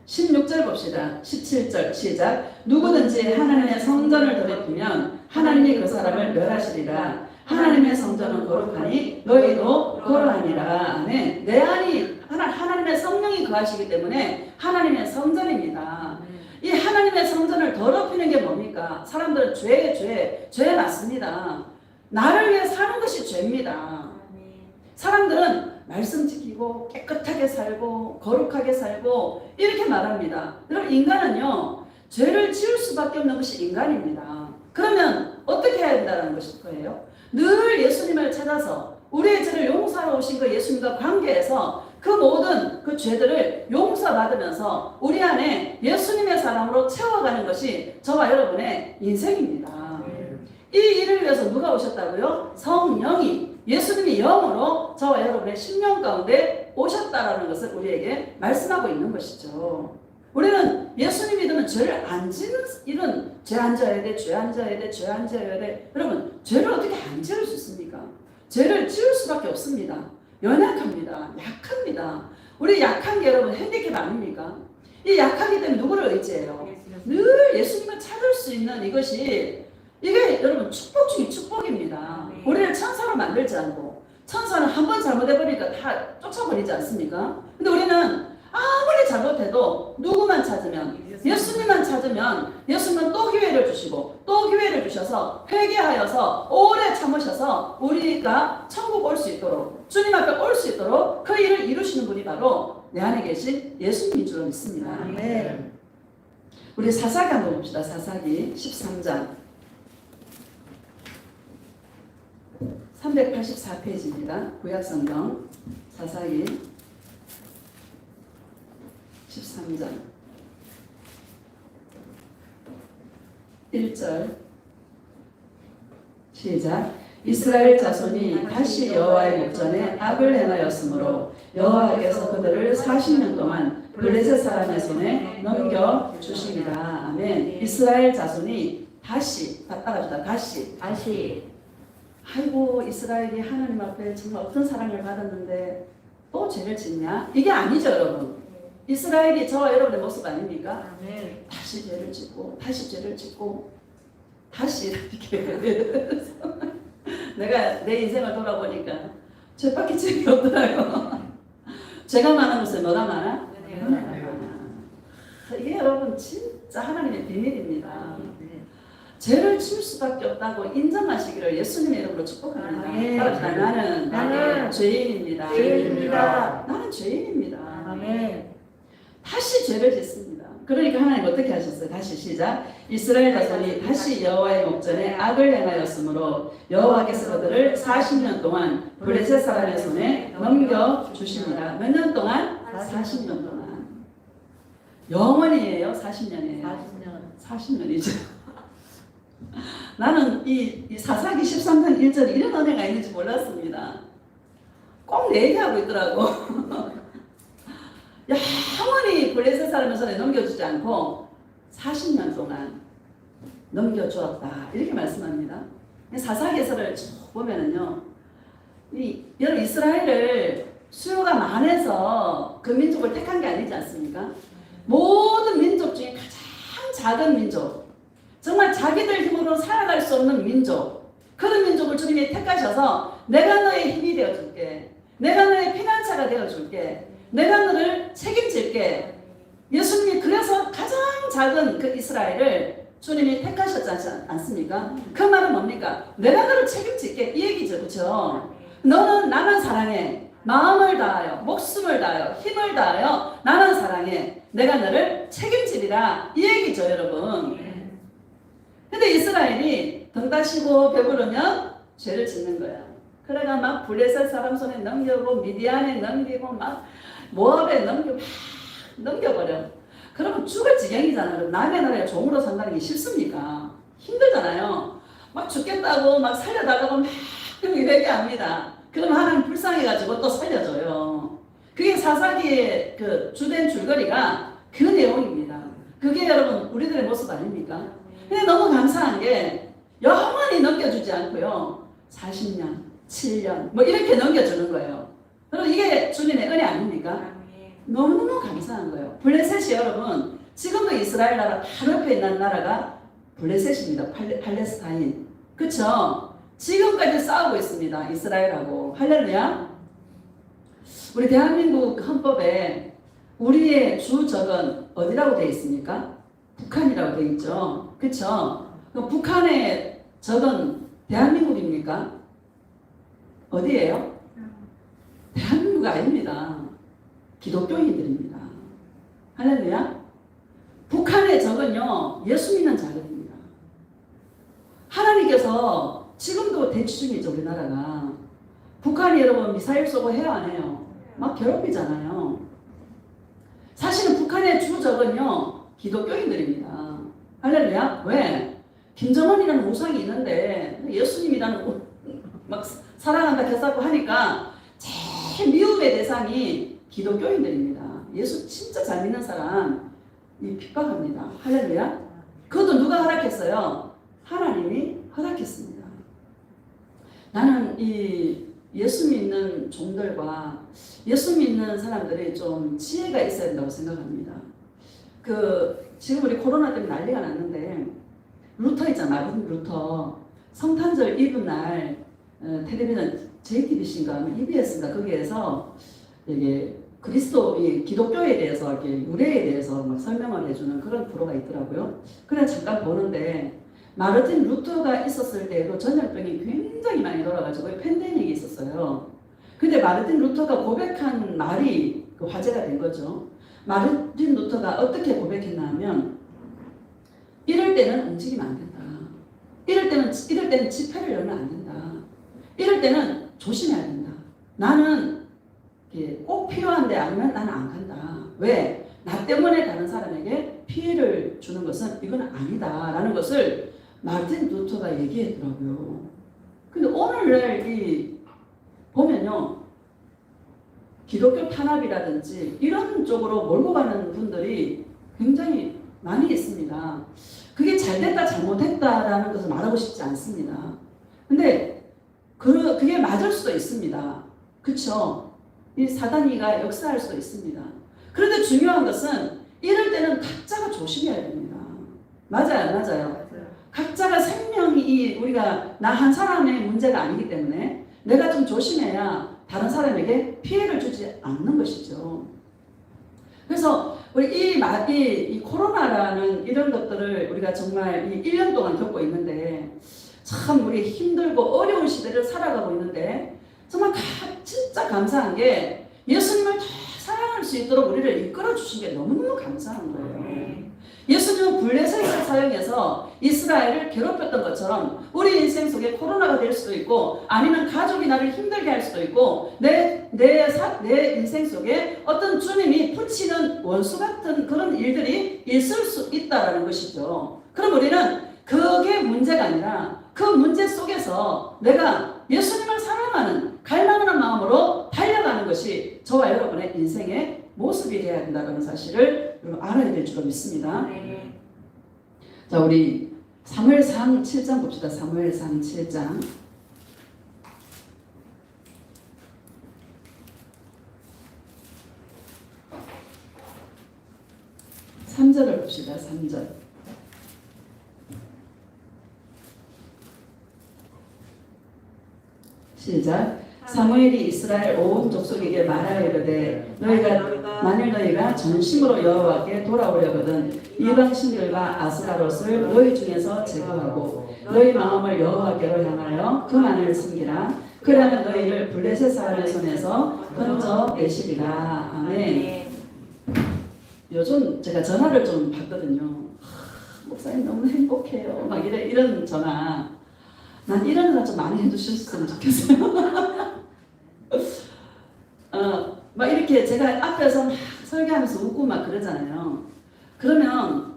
16절 봅시다. 17절 시작. 누구든지 하나님의 성전을 더럽히면 하나님이 그 사람을 멸하시리라. 하나님의 성전은 거룩하니 너희도 거룩하니라. 아멘. 내 안이 하나님의 성령이 거하시기 때문에 하나님의 성전입니다. 이 하나님의 성전을 더럽히는 게 뭡니까? 사람들은 죄에 맞습니다. 나를 위해 사는 것이 죄입니다. 사람들은 말씀 지키고 깨끗하게 살고 거룩하게 살고 이렇게 말합니다. 여러분 인간은요 죄를 지을 수밖에 없는 것이 인간입니다. 그러면 어떻게 해야 된다는 것일 거예요? 늘 예수님을 찾아서 우리의 죄를 용서하러 오신 그 예수님과 관계에서 그 모든 그 죄들을 용서받으면서 우리 안에 예수님의 사랑으로 채워가는 것이 저와 여러분의 인생입니다. 이 일을 위해서 누가 오셨다고요? 성령이 예수님이 영으로 저와 여러분의 심령 가운데 오셨다라는 것을 우리에게 말씀하고 있는 것이죠. 우리는 예수님 믿으면 죄를 안 지는 일은 죄 안 져야 돼, 죄 안 져야 돼, 죄 안 져야 돼. 여러분 죄를 어떻게 안 지을 수 있습니까? 죄를 지을 수밖에 없습니다. 연약합니다. 약합니다. 우리 약한 게 여러분 핸디캡 아닙니까? 이 약하기 때문에 누구를 의지해요? 늘 예수님을 찾을 수 있는 이게 여러분 축복 중에 축복입니다. 우리를 천사로 만들지 않고 천사는 한 번 잘못해버리니까 다 쫓아버리지 않습니까? 근데 우리는 아무리 잘못해도 누구만 찾으면 예수님만 찾으면 예수님은 또 기회를 주시고 또 기회를 주셔서 회개하여서 오래 참으셔서 우리가 천국 올 수 있도록 주님 앞에 올 수 있도록 그 일을 이루시는 분이 바로 내 안에 계신 예수님인 줄 믿습니다. 네. 우리 사사기 한번 봅시다. 사사기 13장 384페이지입니다. 구약성경 사사기 13장 1절 시작. 이스라엘 자손이 다시 여호와의 목전에 악을 행하였으므로 여호와께서 그들을 40년 동안 블레셋 사람의 손에 넘겨주시리라. 아멘. 이스라엘 자손이 다시 따라주다. 다시 아이고 이스라엘이 하나님 앞에 정말 어떤 사랑을 받았는데 또 죄를 짓냐? 이게 아니죠 여러분. 이스라엘이 저와 여러분의 모습 아닙니까? 다시 죄를 짓고 다시 이렇게 내가 내 인생을 돌아보니까 죄밖에 죄가 없더라고. 죄가 많은 곳에 뭐가 많아? 이게 여러분 진짜 하나님의 비밀입니다. 죄를 지을 수밖에 없다고 인정하시기를 예수님의 이름으로 축복합니다. 나는 죄인입니다. 나는 죄인입니다. 아멘. 다시 죄를 짓습니다. 그러니까 하나님 어떻게 하셨어요? 다시 시작. 이스라엘 자손이 다시 여호와의 목전에 악을 행하였으므로 여호와께서 그들을 40년 동안 블레셋 사람의 손에 넘겨주시니라. 몇 년 동안? 40년 동안. 영원히예요? 40년이에요? 40년이죠. 나는 이 사사기 13장 1절에 이런 은혜가 있는지 몰랐습니다. 꼭 내 얘기하고 있더라고. 영원히 블레셋 사람의 손에 넘겨주지 않고 40년 동안 넘겨주었다. 이렇게 말씀합니다. 사사기서를 보면은요, 여러분 이스라엘을 수요가 많아서 그 민족을 택한 게 아니지 않습니까? 모든 민족 중에 가장 작은 민족, 정말 자기들 힘으로 살아갈 수 없는 민족, 그런 민족을 주님이 택하셔서 내가 너의 힘이 되어줄게, 내가 너의 피난처가 되어줄게, 내가 너를 책임질게. 예수님이 그래서 가장 작은 그 이스라엘을 주님이 택하셨지 않습니까? 그 말은 뭡니까? 내가 너를 책임질게 이 얘기죠. 그렇죠? 너는 나만 사랑해. 마음을 다하여 목숨을 다하여 힘을 다하여 나만 사랑해. 내가 너를 책임지리라 이 얘기죠, 여러분. 근데 이스라엘이 등 따시고 배부르면 죄를 짓는 거야. 그래가 막 블레셋 사람 손에 넘기고 미디안에 넘기고 막 모압에 넘기고 막 넘겨버려. 그러면 죽을 지경이잖아요. 남의 나라에 종으로 산다는 게 싫습니까? 힘들잖아요. 막 죽겠다고 막 살려달라고 막 얘기합니다. 그럼 하나님 불쌍해가지고 또 살려줘요. 그게 사사기의 그 주된 줄거리가 그 내용입니다. 그게 여러분 우리들의 모습 아닙니까? 근데 너무 감사한 게 영원히 넘겨주지 않고요. 40년, 7년 뭐 이렇게 넘겨주는 거예요. 그럼 이게 주님의 은혜 아닙니까? 너무너무 감사한 거예요. 블레셋이 여러분 지금도 이스라엘 나라 바로 옆에 있는 나라가 블레셋입니다. 팔레스타인. 그쵸? 지금까지 싸우고 있습니다. 이스라엘하고. 할렐루야. 우리 대한민국 헌법에 우리의 주적은 어디라고 되어 있습니까? 북한이라고 되어 있죠. 그쵸? 그럼 북한의 적은 대한민국입니까? 어디예요? 대한민국 아닙니다. 기독교인들입니다. 할렐루야. 북한의 적은요 예수 믿는 자들입니다. 하나님께서 지금도 대치 중이죠. 우리나라가. 북한이 여러분 미사일 쏘고 해요 안 해요? 막 괴롭히잖아요. 사실은 북한의 주적은요 기독교인들입니다. 할렐루야. 왜? 김정은이라는 우상이 있는데 예수님이라는 막 사랑한다 개싸고 하니까 제일 미움의 대상이 기독교인들입니다. 예수 진짜 잘 믿는 사람 이 핍박합니다. 할렐루야. 그것도 누가 허락했어요? 하나님이 허락했습니다. 나는 이 예수 믿는 종들과 예수 믿는 사람들이 좀 지혜가 있어야 된다고 생각합니다. 지금 우리 코로나 때문에 난리가 났는데 루터 있잖아. 마르틴 루터 성탄절 이브 날 텔레비전 JTBC인가 EBS인가 거기에서 이게 그리스도 이 기독교에 대해서 이렇게 유래에 대해서 막 설명을 해주는 그런 프로가 있더라고요. 그래 잠깐 보는데 마르틴 루터가 있었을 때에도 전염병이 굉장히 많이 돌아가지고 팬데믹이 있었어요. 근데 마르틴 루터가 고백한 말이 그 화제가 된 거죠. 마르틴 루터가 어떻게 고백했나 하면 이럴 때는 움직이면 안 된다. 이럴 때는 집회를 열면 안 된다. 이럴 때는 조심해야 된다. 나는 꼭 필요한데 아니면 나는 안 간다. 왜? 나 때문에 다른 사람에게 피해를 주는 것은 이건 아니다. 라는 것을 마르틴 루터가 얘기했더라고요. 근데 오늘날 보면요. 기독교 탄압이라든지 이런 쪽으로 몰고 가는 분들이 굉장히 많이 있습니다. 그게 잘됐다 잘못했다라는 것을 말하고 싶지 않습니다. 근데 그게 맞을 수도 있습니다. 그쵸? 이 사단이가 역사할 수도 있습니다. 그런데 중요한 것은 이럴 때는 각자가 조심해야 됩니다. 맞아요. 각자가 생명이 우리가 나 한 사람의 문제가 아니기 때문에 내가 좀 조심해야 다른 사람에게 피해를 주지 않는 것이죠. 그래서 우리 이 코로나라는 이런 것들을 우리가 정말 이 1년 동안 겪고 있는데 참 우리 힘들고 어려운 시대를 살아가고 있는데 정말 진짜 감사한 게 예수님을 더 사랑할 수 있도록 우리를 이끌어 주신 게 너무너무 감사한 거예요. 예수님은 블레셋을 사용해서 이스라엘을 괴롭혔던 것처럼 우리 인생 속에 코로나가 될 수도 있고 아니면 가족이 나를 힘들게 할 수도 있고 내 인생 속에 어떤 주님이 붙이는 원수 같은 그런 일들이 있을 수 있다는 것이죠. 그럼 우리는 그게 문제가 아니라 그 문제 속에서 내가 예수님을 사랑하는 갈망하는 마음으로 달려가는 것이 저와 여러분의 인생의 모습이 되어야 된다는 사실을 여러분 알아야 될 줄로 믿습니다. 네. 자, 우리 사무엘상 7장 봅시다. 사무엘상 7장 3절을 봅시다. 3절. 시작. 사무엘이 이스라엘 온 족속에게 말하여 이르되 너희가 만일 너희가 전심으로 여호와께 돌아오려거든 이방 신들과 아스타롯을 너희 중에서 제거하고 너희 마음을 여호와께로 향하여 그만을 숨기라. 그러면 너희를 블레셋 사람의 손에서 건져내시리라. 아멘. 요즘 제가 전화를 좀 받거든요. 목사님 너무 행복해요. 막 이런 전화. 난 이런 거 좀 많이 해주셨으면 좋겠어요. 막 이렇게 제가 앞에서 막 설교하면서 웃고 막 그러잖아요. 그러면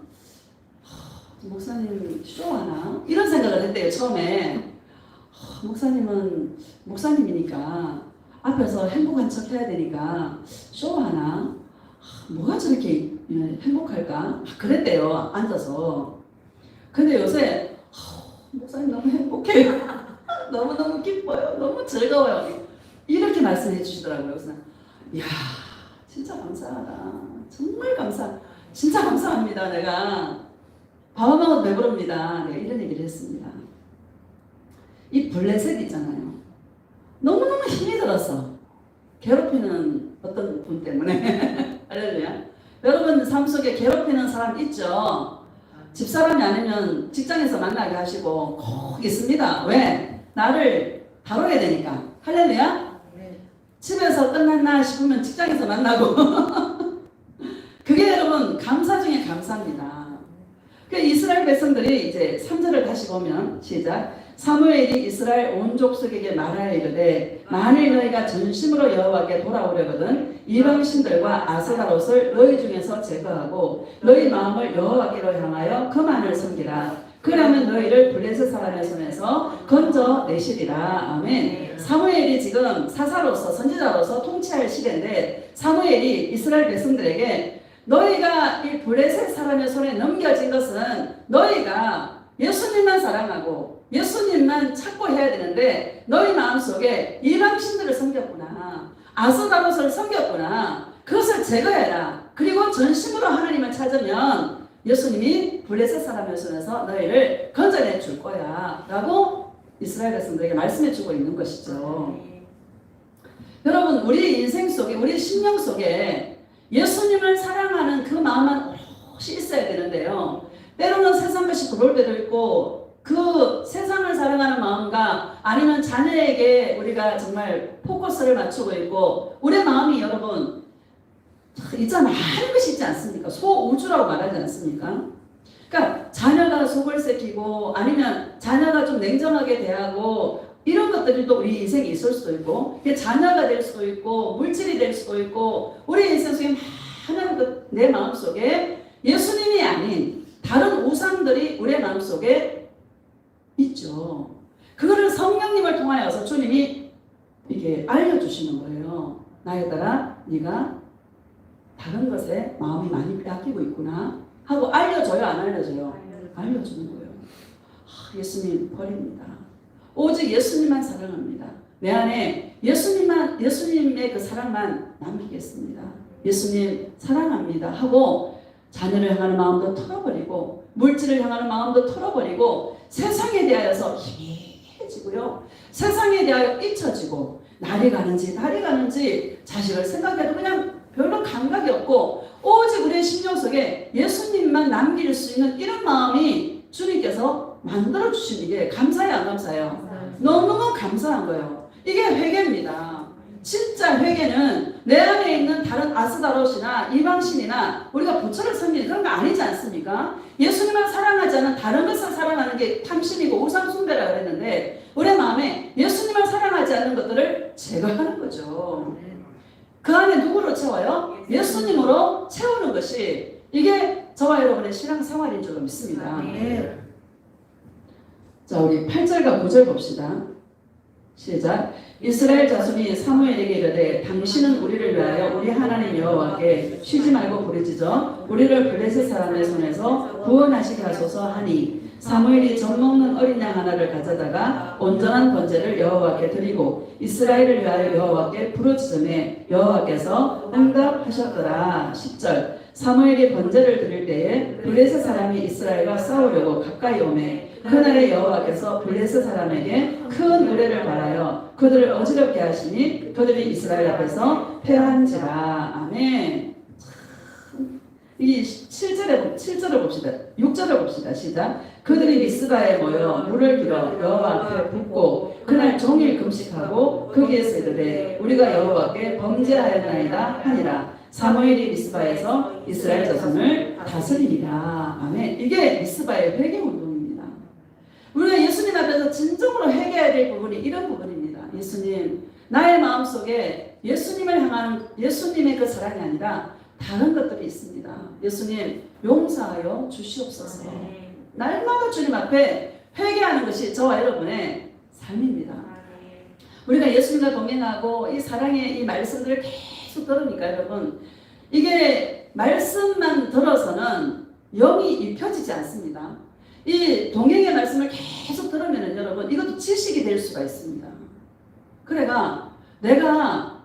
목사님 쇼하나? 이런 생각을 했대요. 처음에 목사님은 목사님이니까 앞에서 행복한 척 해야 되니까 쇼하나? 뭐가 저렇게 행복할까? 그랬대요. 앉아서. 근데 요새 목사님 너무 행복해요. 너무너무 기뻐요. 너무 즐거워요. 이렇게 말씀해 주시더라고요. 그래서 이야 진짜 감사하다. 정말 진짜 감사합니다. 내가 밥한번 배부릅니다. 내가 이런 얘기를 했습니다. 이 블레셋 있잖아요. 너무너무 힘이 들었어. 괴롭히는 어떤 분 때문에. 할렐루야. 여러분 삶 속에 괴롭히는 사람 있죠? 집사람이 아니면 직장에서 만나게 하시고 꼭 있습니다. 왜? 나를 다뤄야 되니까. 할렐루야. 집에서 끝났나 싶으면 직장에서 만나고. 그게 여러분 감사 중에 감사입니다. 그 이스라엘 백성들이 이제 3절을 다시 보면 시작. 사무엘이 이스라엘 온 족속에게 말하여 이르되 만일 너희가 전심으로 여호와께 돌아오려거든 이방 신들과 아스타롯을 너희 중에서 제거하고 너희 마음을 여호와께로 향하여 그만을 섬기라. 그러면 너희를 블레셋 사람의 손에서 건져내시리라. 아멘. 사무엘이 지금 사사로서 선지자로서 통치할 시대인데 사무엘이 이스라엘 백성들에게 너희가 이 블레셋 사람의 손에 넘겨진 것은 너희가 예수님만 사랑하고 예수님만 찾고 해야 되는데 너희 마음속에 이방 신들을 섬겼구나. 아스타롯을 섬겼구나. 그것을 제거해라. 그리고 전심으로 하나님을 찾으면 예수님이 블레셋 사람의 손에서 너희를 건져내 줄 거야 라고 이스라엘 백성들에게 말씀해 주고 있는 것이죠. 여러분 우리 인생 속에 우리 심령 속에 예수님을 사랑하는 그 마음만 오롯이 있어야 되는데요. 때로는 세상 것이 들어올 때도 있고 그 세상을 사랑하는 마음과 아니면 자녀에게 우리가 정말 포커스를 맞추고 있고 우리 마음이 여러분 진짜 많은 것이 있지 않습니까? 소우주라고 말하지 않습니까? 그러니까 자녀가 속을 새기고 아니면 자녀가 좀 냉정하게 대하고 이런 것들이 또 우리 인생에 있을 수도 있고 자녀가 될 수도 있고 물질이 될 수도 있고 우리 인생 속에 많은 내 마음속에 예수님이 아닌 다른 우상들이 우리의 마음속에 있죠. 그거를 성령님을 통하여서 주님이 이게 알려주시는 거예요. 나에 따라 네가 다른 것에 마음이 많이 빼앗기고 있구나 하고 알려줘요, 안 알려줘요? 알려주는 거예요. 예수님 버립니다. 오직 예수님만 사랑합니다. 내 안에 예수님의 그 사랑만 남기겠습니다. 예수님 사랑합니다 하고 자녀를 향하는 마음도 털어버리고 물질을 향하는 마음도 털어버리고 세상에 대하여서 희미해지고요. 세상에 대하여 잊혀지고 날이 가는지 자식을 생각해도 그냥 별로 감각이 없고 오직 우리의 심령 속에 예수님만 남길 수 있는 이런 마음이 주님께서 만들어주신 게 감사해요, 안 감사해요? 너무너무 감사한 거예요. 이게 회개입니다. 진짜 회개는 내 안에 있는 다른 아스타롯이나 이방신이나 우리가 부처를 섬기는 그런 거 아니지 않습니까? 예수님을 사랑하지 않은 다른 것을 사랑하는 게 탐심이고 우상숭배라고 했는데 우리 마음에 예수님을 사랑하지 않는 것들을 제거하는 거죠. 그 안에 누구로 채워요? 예수님으로 채우는 것이 이게 저와 여러분의 신앙생활인 줄 믿습니다. 자, 우리 8절과 9절 봅시다. 시작. 이스라엘 자손이 사무엘에게 이르되 당신은 우리를 위하여 우리 하나님 여호와께 쉬지 말고 부르짖어 우리를 블레셋 사람의 손에서 구원하시게 하소서 하니 사무엘이 젖먹는 어린 양 하나를 가져다가 온전한 번제를 여호와께 드리고 이스라엘을 위하여 여호와께 부르짖음에 여호와께서 응답하셨더라. 10절. 사무엘이 번제를 드릴 때에 블레셋 사람이 이스라엘과 싸우려고 가까이 오매 그날에 여호와께서 블레셋 사람에게 큰 노래를 발하여 그들을 어지럽게 하시니 그들이 이스라엘 앞에서 패한지라. 아멘. 이 7절을 봅시다. 6절을 봅시다. 시작. 그들이 미스바에 모여 물을 길어 여호와 앞에 붓고 그날 종일 금식하고 거기에서 이르되 우리가 여호와께 범죄하였나이다 하니라. 사무엘이 미스바에서 이스라엘 자손을 다스리니라. 아멘. 이게 미스바의 회개운동입니다. 우리가 예수님 앞에서 진정으로 회개해야 될 부분이 이런 부분입니다. 예수님, 나의 마음속에 예수님을 향하는 예수님의 그 사랑이 아니라 다른 것들이 있습니다. 예수님 용서하여 주시옵소서. 날마다 주님 앞에 회개하는 것이 저와 여러분의 삶입니다. 우리가 예수님과 동행하고 이 사랑의 이 말씀들을 계속 들으니까 여러분, 이게 말씀만 들어서는 영이 입혀지지 않습니다. 이 동행의 말씀을 계속 들으면 여러분, 이것도 지식이 될 수가 있습니다. 그래가 내가,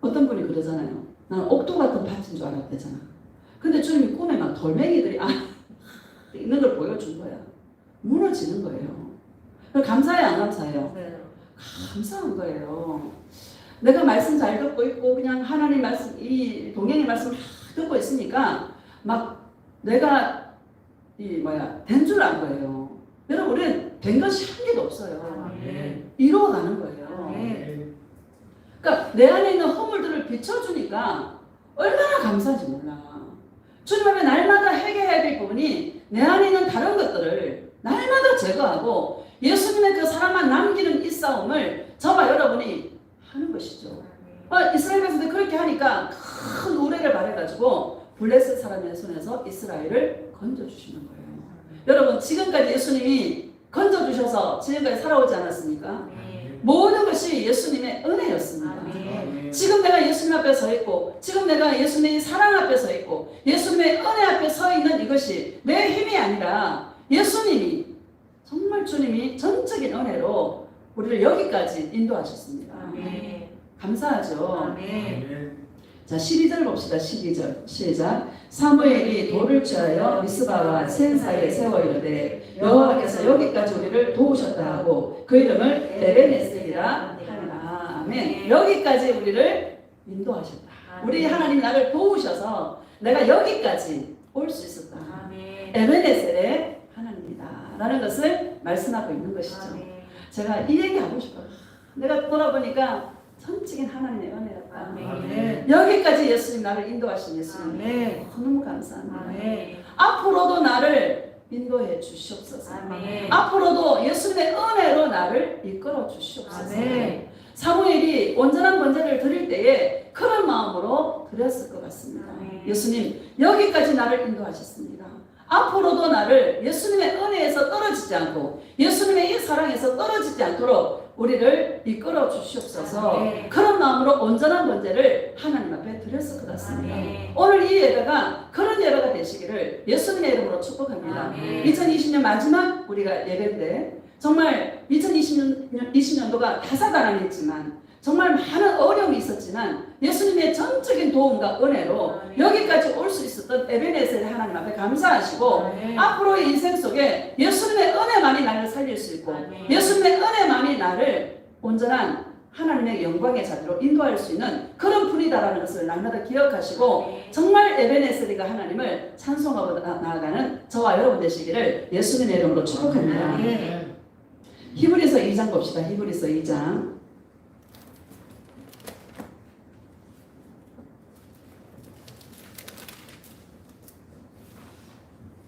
어떤 분이 그러잖아요. 나는 옥토 같은 밭인 줄 알았대잖아. 근데 주님이 꿈에 막 돌멩이들이 있는 걸 보여준 거야. 무너지는 거예요. 감사해요, 안 감사해요? 네. 감사한 거예요. 내가 말씀 잘 듣고 있고 그냥 하나님 말씀, 이 동행의 말씀을 듣고 있으니까 막 내가 된 줄 안 거예요. 여러분, 우리는 된 것이 한 개도 없어요. 이루어가는 거예요. 그러니까 내 안에 있는 허물들을 비춰주니까 얼마나 감사한지 몰라. 주님 앞에 날마다 회개해야 될 부분이 내 안에 있는 다른 것들을 날마다 제거하고 예수님의 그 사랑만 남기는 이 싸움을 저와 여러분이 하는 것이죠. 이스라엘 백성들이 그렇게 하니까 큰 우레를 발해가지고 블레셋 사람의 손에서 이스라엘을 건져주시는 거예요. 여러분, 지금까지 예수님이 건져주셔서 지금까지 살아오지 않았습니까? 모든 것이 예수님의 은혜였습니다. 지금 내가 예수님 앞에 서 있고, 지금 내가 예수님의 사랑 앞에 서 있고, 예수님의 은혜 앞에 서 있는 이것이 내 힘이 아니라 예수님이, 정말 주님이 전적인 은혜로 우리를 여기까지 인도하셨습니다. 감사하죠. 자, 12절 봅시다. 12절 시작. 사무엘이 돌을 취하여 미스바와 센 사이에 세워 이르되 여호와께서 여기까지 우리를 도우셨다 하고 그 이름을 에베네셀이라 하니라. 아멘. 여기까지 우리를 인도하셨다. 우리 하나님 나를 도우셔서 내가 여기까지 올 수 있었다. 에베네셀의 하나님이다 라는 것을 말씀하고 있는 것이죠. 제가 이 얘기 하고 싶어요. 내가 돌아보니까 전적인 하나님의 은혜였다. 여기까지 예수님 나를 인도하신 예수님 너무 감사합니다. 앞으로도 나를 인도해 주시옵소서. 앞으로도 예수님의 은혜로 나를 이끌어 주시옵소서. 사무엘이 온전한 번제를 드릴 때에 그런 마음으로 드렸을 것 같습니다. 예수님 여기까지 나를 인도하셨습니다. 앞으로도 나를 예수님의 은혜에서 떨어지지 않고 예수님의 이 사랑에서 떨어지지 않도록 우리를 이끌어 주시옵소서. 그런 마음으로 온전한 번제를 하나님 앞에 드렸을 것 같습니다. 오늘 이 예배가 그런 예배가 되시기를 예수님의 이름으로 축복합니다. 2020년 마지막 우리가 예배인데 정말 2020년도가 다사다난했지만 정말 많은 어려움이 있었지만 예수님의 전적인 도움과 은혜로 여기까지 올 수 있었던 에베네셀 하나님 앞에 감사하시고 앞으로의 인생 속에 예수님의 은혜만이 나를 살릴 수 있고 예수님의 은혜만이 나를 온전한 하나님의 영광의 자리로 인도할 수 있는 그런 분이다라는 것을 날마다 기억하시고 정말 에베네셀이가 하나님을 찬송하고 나아가는 저와 여러분 되시기를 예수님의 이름으로 축복합니다. 히브리서 2장 봅시다. 히브리서 2장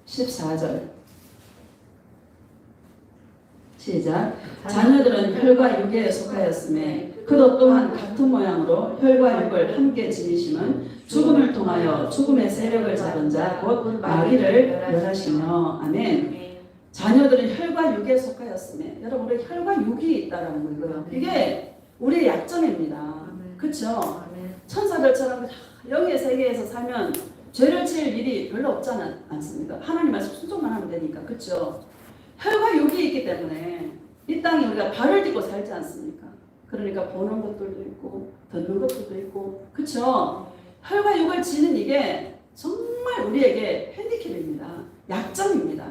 14절 시작. 자녀들은 혈과 육에 속하였음에 그도 또한 같은 모양으로 혈과 육을 함께 지니심은 죽음을 통하여 죽음의 세력을 잡은 자 곧 마귀를 멸하시며. 아멘. 자녀들은 혈과 육에 속하였음에, 여러분 우리 혈과 육이 있다라는 거예요. 이게 우리의 약점입니다. 그렇죠? 천사들처럼 영의 세계에서 살면 죄를 지을 일이 별로 없지 않습니까? 하나님 말씀 순종만 하면 되니까. 그렇죠? 혈과 육이 있기 때문에 이 땅에 우리가 발을 딛고 살지 않습니까? 그러니까 보는 것들도 있고 듣는 것들도 있고. 그렇죠? 혈과 육을 지는 이게 정말 우리에게 핸디캡입니다. 약점입니다.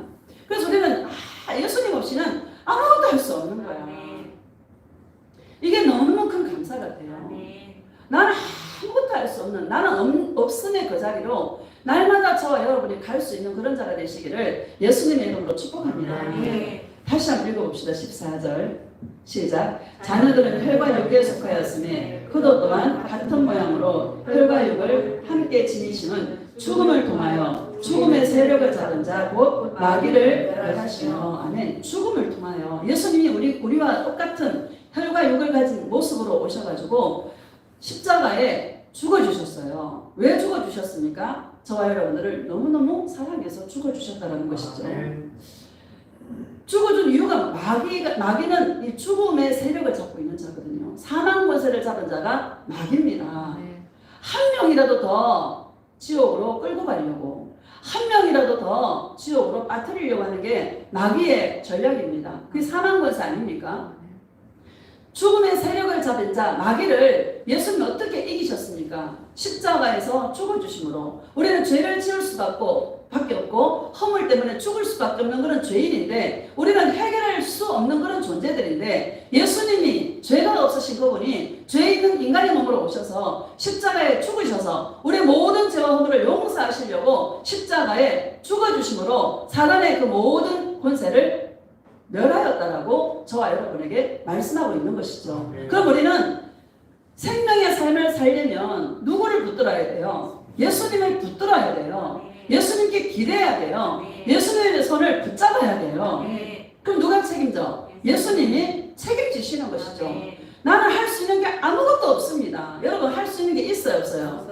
그래서 우리는 예수님 없이는 아무것도 할 수 없는 거야. 이게 너무 큰 감사 같아요. 나는 아무것도 할 수 없는, 나는 없음의 그 자리로 날마다 저와 여러분이 갈 수 있는 그런 자가 되시기를 예수님의 이름으로 축복합니다. 다시 한번 읽어봅시다. 14절 시작. 자녀들은 혈과 육에 속하였으며 그도 또한 같은 모양으로 혈과 육을 함께 지니심은 죽음을 통하여 죽음의 세력을 잡은 자 곧 마귀를 멸하시며 아멘. 죽음을 통하여 예수님이 우리와 똑같은 혈과 육을 가진 모습으로 오셔가지고 십자가에 죽어주셨어요. 왜 죽어주셨습니까? 저와 여러분들을 너무너무 사랑해서 죽어주셨다는 것이죠. 죽어준 이유가 마귀는 이 죽음의 세력을 잡고 있는 자거든요. 사망 권세를 잡은 자가 마귀입니다. 한 명이라도 더 지옥으로 끌고 가려고, 한 명이라도 더 지옥으로 빠뜨리려고 하는 게 마귀의 전략입니다. 그게 사망 권세 아닙니까? 죽음의 세력을 잡은 자 마귀를 예수님이 어떻게 이기셨습니까? 십자가에서 죽어주심으로. 우리는 죄를 지을 수밖에 없고 허물 때문에 죽을 수밖에 없는 그런 죄인인데, 우리는 해결할 수 없는 그런 존재들인데, 예수님이 죄가 없으신 그분이 죄 있는 인간의 몸으로 오셔서 십자가에 죽으셔서 우리 모든 죄와 허물을 용서하시려고 십자가에 죽어주심으로 사단의 그 모든 권세를 멸하였다라고 저와 여러분에게 말씀하고 있는 것이죠. 그럼 우리는 생명의 삶을 살려면 누구를 붙들어야 돼요? 예수님을 붙들어야 돼요. 예수님께 기대야 돼요. 예수님의 손을 붙잡아야 돼요. 그럼 누가 책임져? 예수님이 책임지시는 것이죠. 나는 할 수 있는 게 아무것도 없습니다. 여러분, 할 수 있는 게 있어요, 없어요?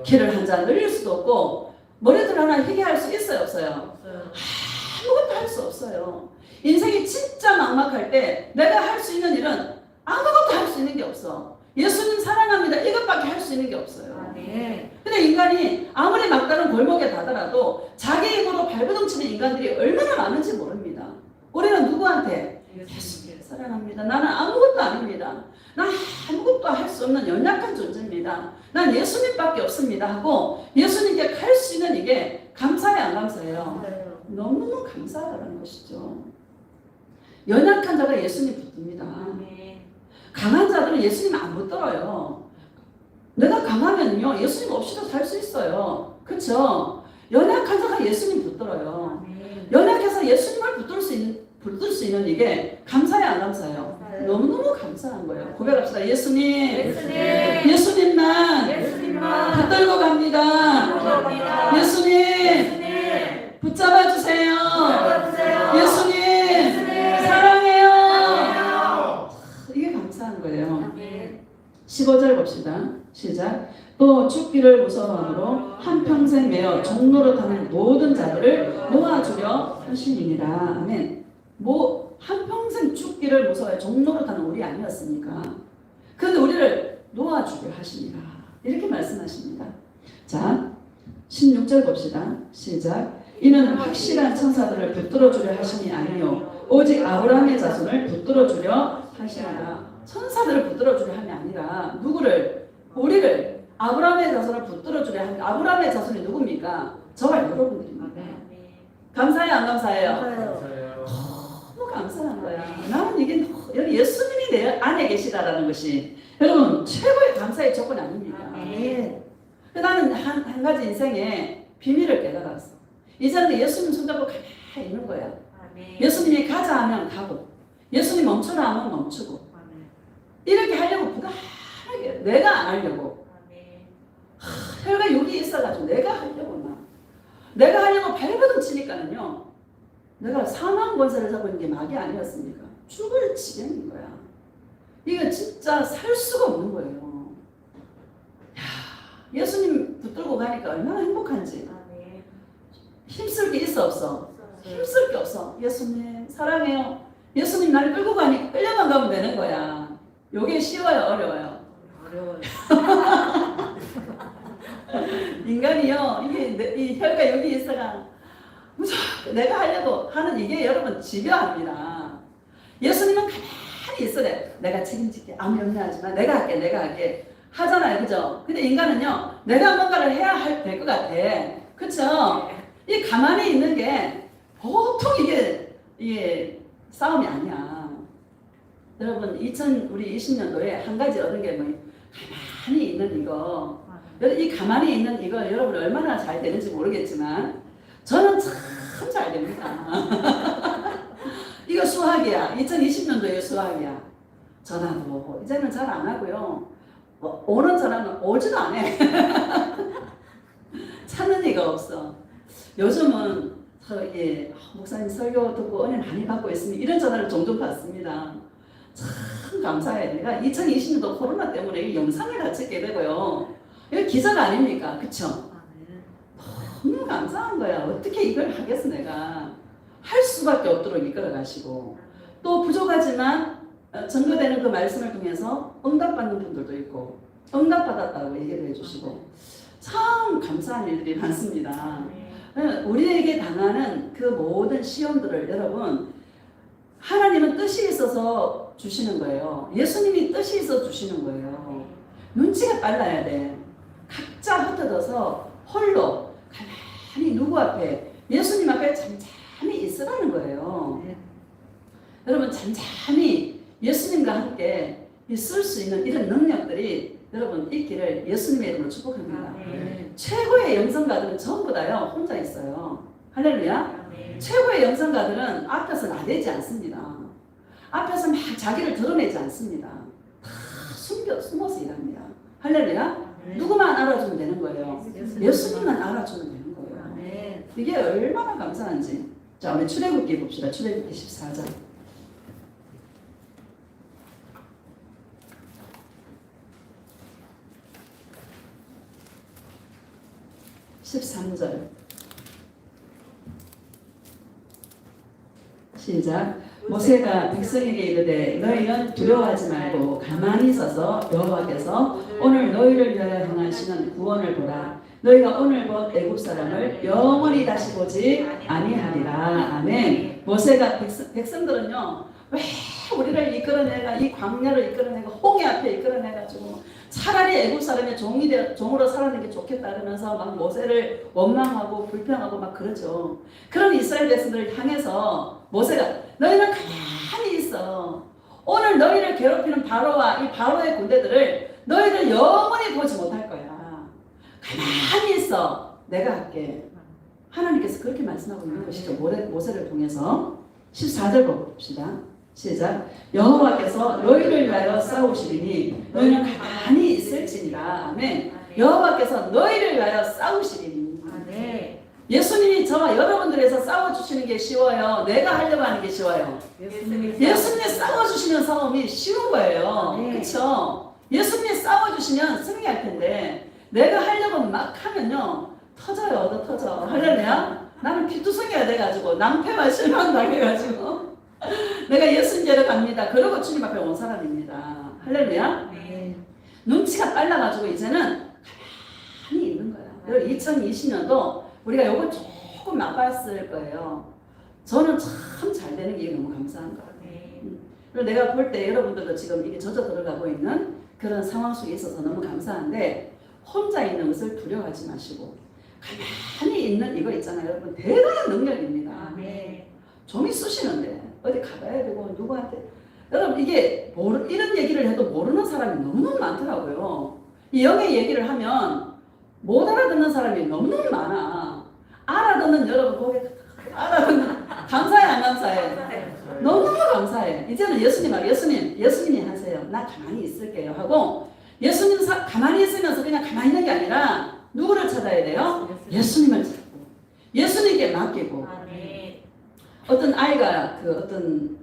길을 한 잔 늘릴 수도 없고 머리들 하나 희게 할 수 있어요, 없어요? 아무것도 할 수 없어요. 인생이 진짜 막막할 때 내가 할 수 있는 일은 아무것도 할 수 있는 게 없어. 예수님 사랑합니다. 이것밖에 할 수 있는 게 없어요. 근데 인간이 아무리 막다른 골목에 가더라도 자기 힘으로 발버둥치는 인간들이 얼마나 많은지 모릅니다. 우리는 누구한테? 예수님 사랑합니다. 나는 아무것도 아닙니다. 난 아무것도 할 수 없는 연약한 존재입니다. 난 예수님밖에 없습니다 하고 예수님께 갈 수 있는 이게 감사해, 안 감사해요? 너무너무 감사하다는 것이죠. 연약한 자가 예수님 붙듭니다. 강한 자들은 예수님 안 붙들어요. 내가 강하면요 예수님 없이도 살 수 있어요. 그렇죠? 연약한 자가 예수님 붙들어요. 연약해서 예수님을 붙들 수 있는 이게 감사해, 안 감사해요? 너무너무 감사한 거예요. 고백합시다. 예수님, 예수님만 붙들고 갑니다. 예수님 붙잡아 주세요. 예수님 사랑해요. 이게 감사한 거예요. 15절 봅시다. 시작. 또 죽기를 무서워함으로 한평생 매어 종로로 타는 모든 자들을 놓아주려 하시니라. 아멘. 한평생 죽기를 무서워해 종로로 타는 우리 아니었습니까? 그런데 우리를 놓아주려 하시니라. 이렇게 말씀하십니다. 자, 16절 봅시다. 시작. 이는 확실한 천사들을 붙들어주려 하심이 아니요 오직 아브라함의 자손을 붙들어주려 하시니라. 천사들을 붙들어주려 함이 아니라 누구를? 우리를, 아브라함의 자손을 붙들어주려 합니다. 아브라함의 자손이 누굽니까? 저와 여러분들입니다. 감사해요, 안 감사해요? 너무 감사한 거야. 나는 이게 여기 예수님이 내 안에 계시다라는 것이 여러분 최고의 감사의 조건 아닙니까? 나는 한 가지 인생에 비밀을 깨달았어. 이제는 예수님 손잡고 가만히 있는 거야. 예수님이 가자 하면 가고 예수님 멈춰라 하면 멈추고 이렇게 하려고 부단하게 내가 안 하려고 혈과 육이 있어가지고 내가 하려고 내가 하려고 발버둥 치니까는요 내가 사망 권세를 잡고 있는 게 마귀 아니었습니까? 죽을 지경인 거야. 이거 진짜 살 수가 없는 거예요. 예수님 붙들고 가니까 얼마나 행복한지. 힘쓸 게 있어, 없어? 힘쓸 게 없어. 예수님 사랑해요. 예수님 나를 끌고 가니까 끌려만 가면 되는 거야. 요게 쉬워요, 어려워요? 어려워요. 인간이요 이게 이 혈과 육이 있어가 무조건 내가 하려고 하는 이게 여러분 집요합니다. 예수님은 가만히 있으래. 내가 책임질게. 아무 염려하지 마. 내가 할게 하잖아요, 그죠? 근데 인간은요 내가 뭔가를 해야 될 것 같아. 그쵸? 이 가만히 있는 게 보통 이게 싸움이 아니야. 여러분 우리 20년도에 한 가지 얻은 게 뭐 가만히 있는 이거 이 가만히 있는 이거 여러분 얼마나 잘 되는지 모르겠지만 저는 참 잘 됩니다. 이거 수학이야. 2020년도에 수학이야. 전화도 이제는 잘 안 하고요. 오는 전화는 오지도 않아. 찾는 이가 없어. 요즘은 목사님 설교 듣고 은혜 많이 받고 있으니 이런 전화를 종종 받습니다. 참 감사해. 내가 2020년도 코로나 때문에 이 영상을 다 찍게 되고요. 이거 기사가 아닙니까? 그쵸? 너무 감사한 거야. 어떻게 이걸 하겠어 내가. 할 수밖에 없도록 이끌어 가시고 또 부족하지만 전거되는 그 말씀을 통해서 응답받는 분들도 있고 응답받았다고 얘기를 해주시고 참 감사한 일들이 많습니다. 우리에게 당하는 그 모든 시험들을 여러분 하나님은 뜻이 있어서 주시는 거예요. 예수님이 뜻이 있어 주시는 거예요. 눈치가 빨라야 돼. 각자 흩어져서 홀로 가만히 누구 앞에 예수님 앞에 잠잠히 있으라는 거예요. 여러분 잠잠히 예수님과 함께 있을 수 있는 이런 능력들이 여러분 있기를 예수님의 이름으로 축복합니다. 최고의 영성가들은 전부 다요 혼자 있어요. 할렐루야. 최고의 영성가들은 앞에서 나대지 않습니다. 앞에서 막 자기를 드러내지 않습니다. 다 숨어서 일합니다. 할렐루야. 누구만 알아주면 되는 거예요. 예수님만 알아주면 되는 거예요. 이게 얼마나 감사한지. 자, 우리 출애굽기 봅시다. 출애굽기 14장. 13절 시작. 모세가 백성에게 이르되 너희는 두려워하지 말고 가만히 서서 여호와께서 오늘 너희를 위하여 행하시는 구원을 보라. 너희가 오늘 본 애굽 사람을 영원히 다시 보지 아니하리라. 아멘. 모세가 백성들은요 왜 우리를 이끌어내가 이 광야를 이끌어내고 홍해 앞에 이끌어내가지고 차라리 애굽 사람의 종으로 살아내는 게 좋겠다 그러면서 막 모세를 원망하고 불평하고 막 그러죠. 그런 이스라엘 백성들을 향해서 모세가 너희는 가만히 있어. 오늘 너희를 괴롭히는 바로와 이 바로의 군대들을 너희를 영원히 보지 못할 거야. 가만히 있어. 내가 할게. 하나님께서 그렇게 말씀하고 있는 것이죠. 모세를 통해서 14절 봅시다. 시작. 여호와께서 너희를 위하여 싸우시리니 너희는 가만히 있을지니라. 아멘. 여호와께서 너희를 위하여 싸우시리니. 아멘. 예수님이 저와 여러분들에서 싸워주시는 게 쉬워요? 내가 하려고 하는 게 쉬워요? 예수님이 싸워주시는 싸움이 쉬운 거예요. 그렇죠? 예수님이 싸워주시면 승리할 텐데 내가 하려고 막 하면요 터져요. 얻어 터져. 할렐루야. 나는 피투성이가 돼가지고 낭패만 실망당해가지고 내가 예수님 데려갑니다. 그러고 주님 앞에 온 사람입니다. 할렐루야. 눈치가 빨라가지고 이제는 가만히 있는 거야. 2020년도 우리가 요거 조금 맛봤을 거예요. 저는 참 잘 되는 게 너무 감사한 거예요. 그리고 내가 볼 때 여러분들도 지금 이게 젖어 들어가고 있는 그런 상황 속에 있어서 너무 감사한데 혼자 있는 것을 두려워하지 마시고 가만히 있는 이거 있잖아요. 여러분 대단한 능력입니다. 좀 있으시는데 어디 가봐야 되고 누구한테 여러분 이게 이런 얘기를 해도 모르는 사람이 너무너무 많더라고요. 이 영의 얘기를 하면 못 알아듣는 사람이 너무너무 많아. 알아듣는 여러분 거기 알아듣는 감사해 안 감사해? 너무너무 감사해. 이제는 예수님 말이에요. 예수님이 하세요. 나 가만히 있을게요 하고 예수님 가만히 있으면서 그냥 가만히 있는 게 아니라 누구를 찾아야 돼요? 예수님을 찾고 예수님께 맡기고. 어떤 아이가 어떤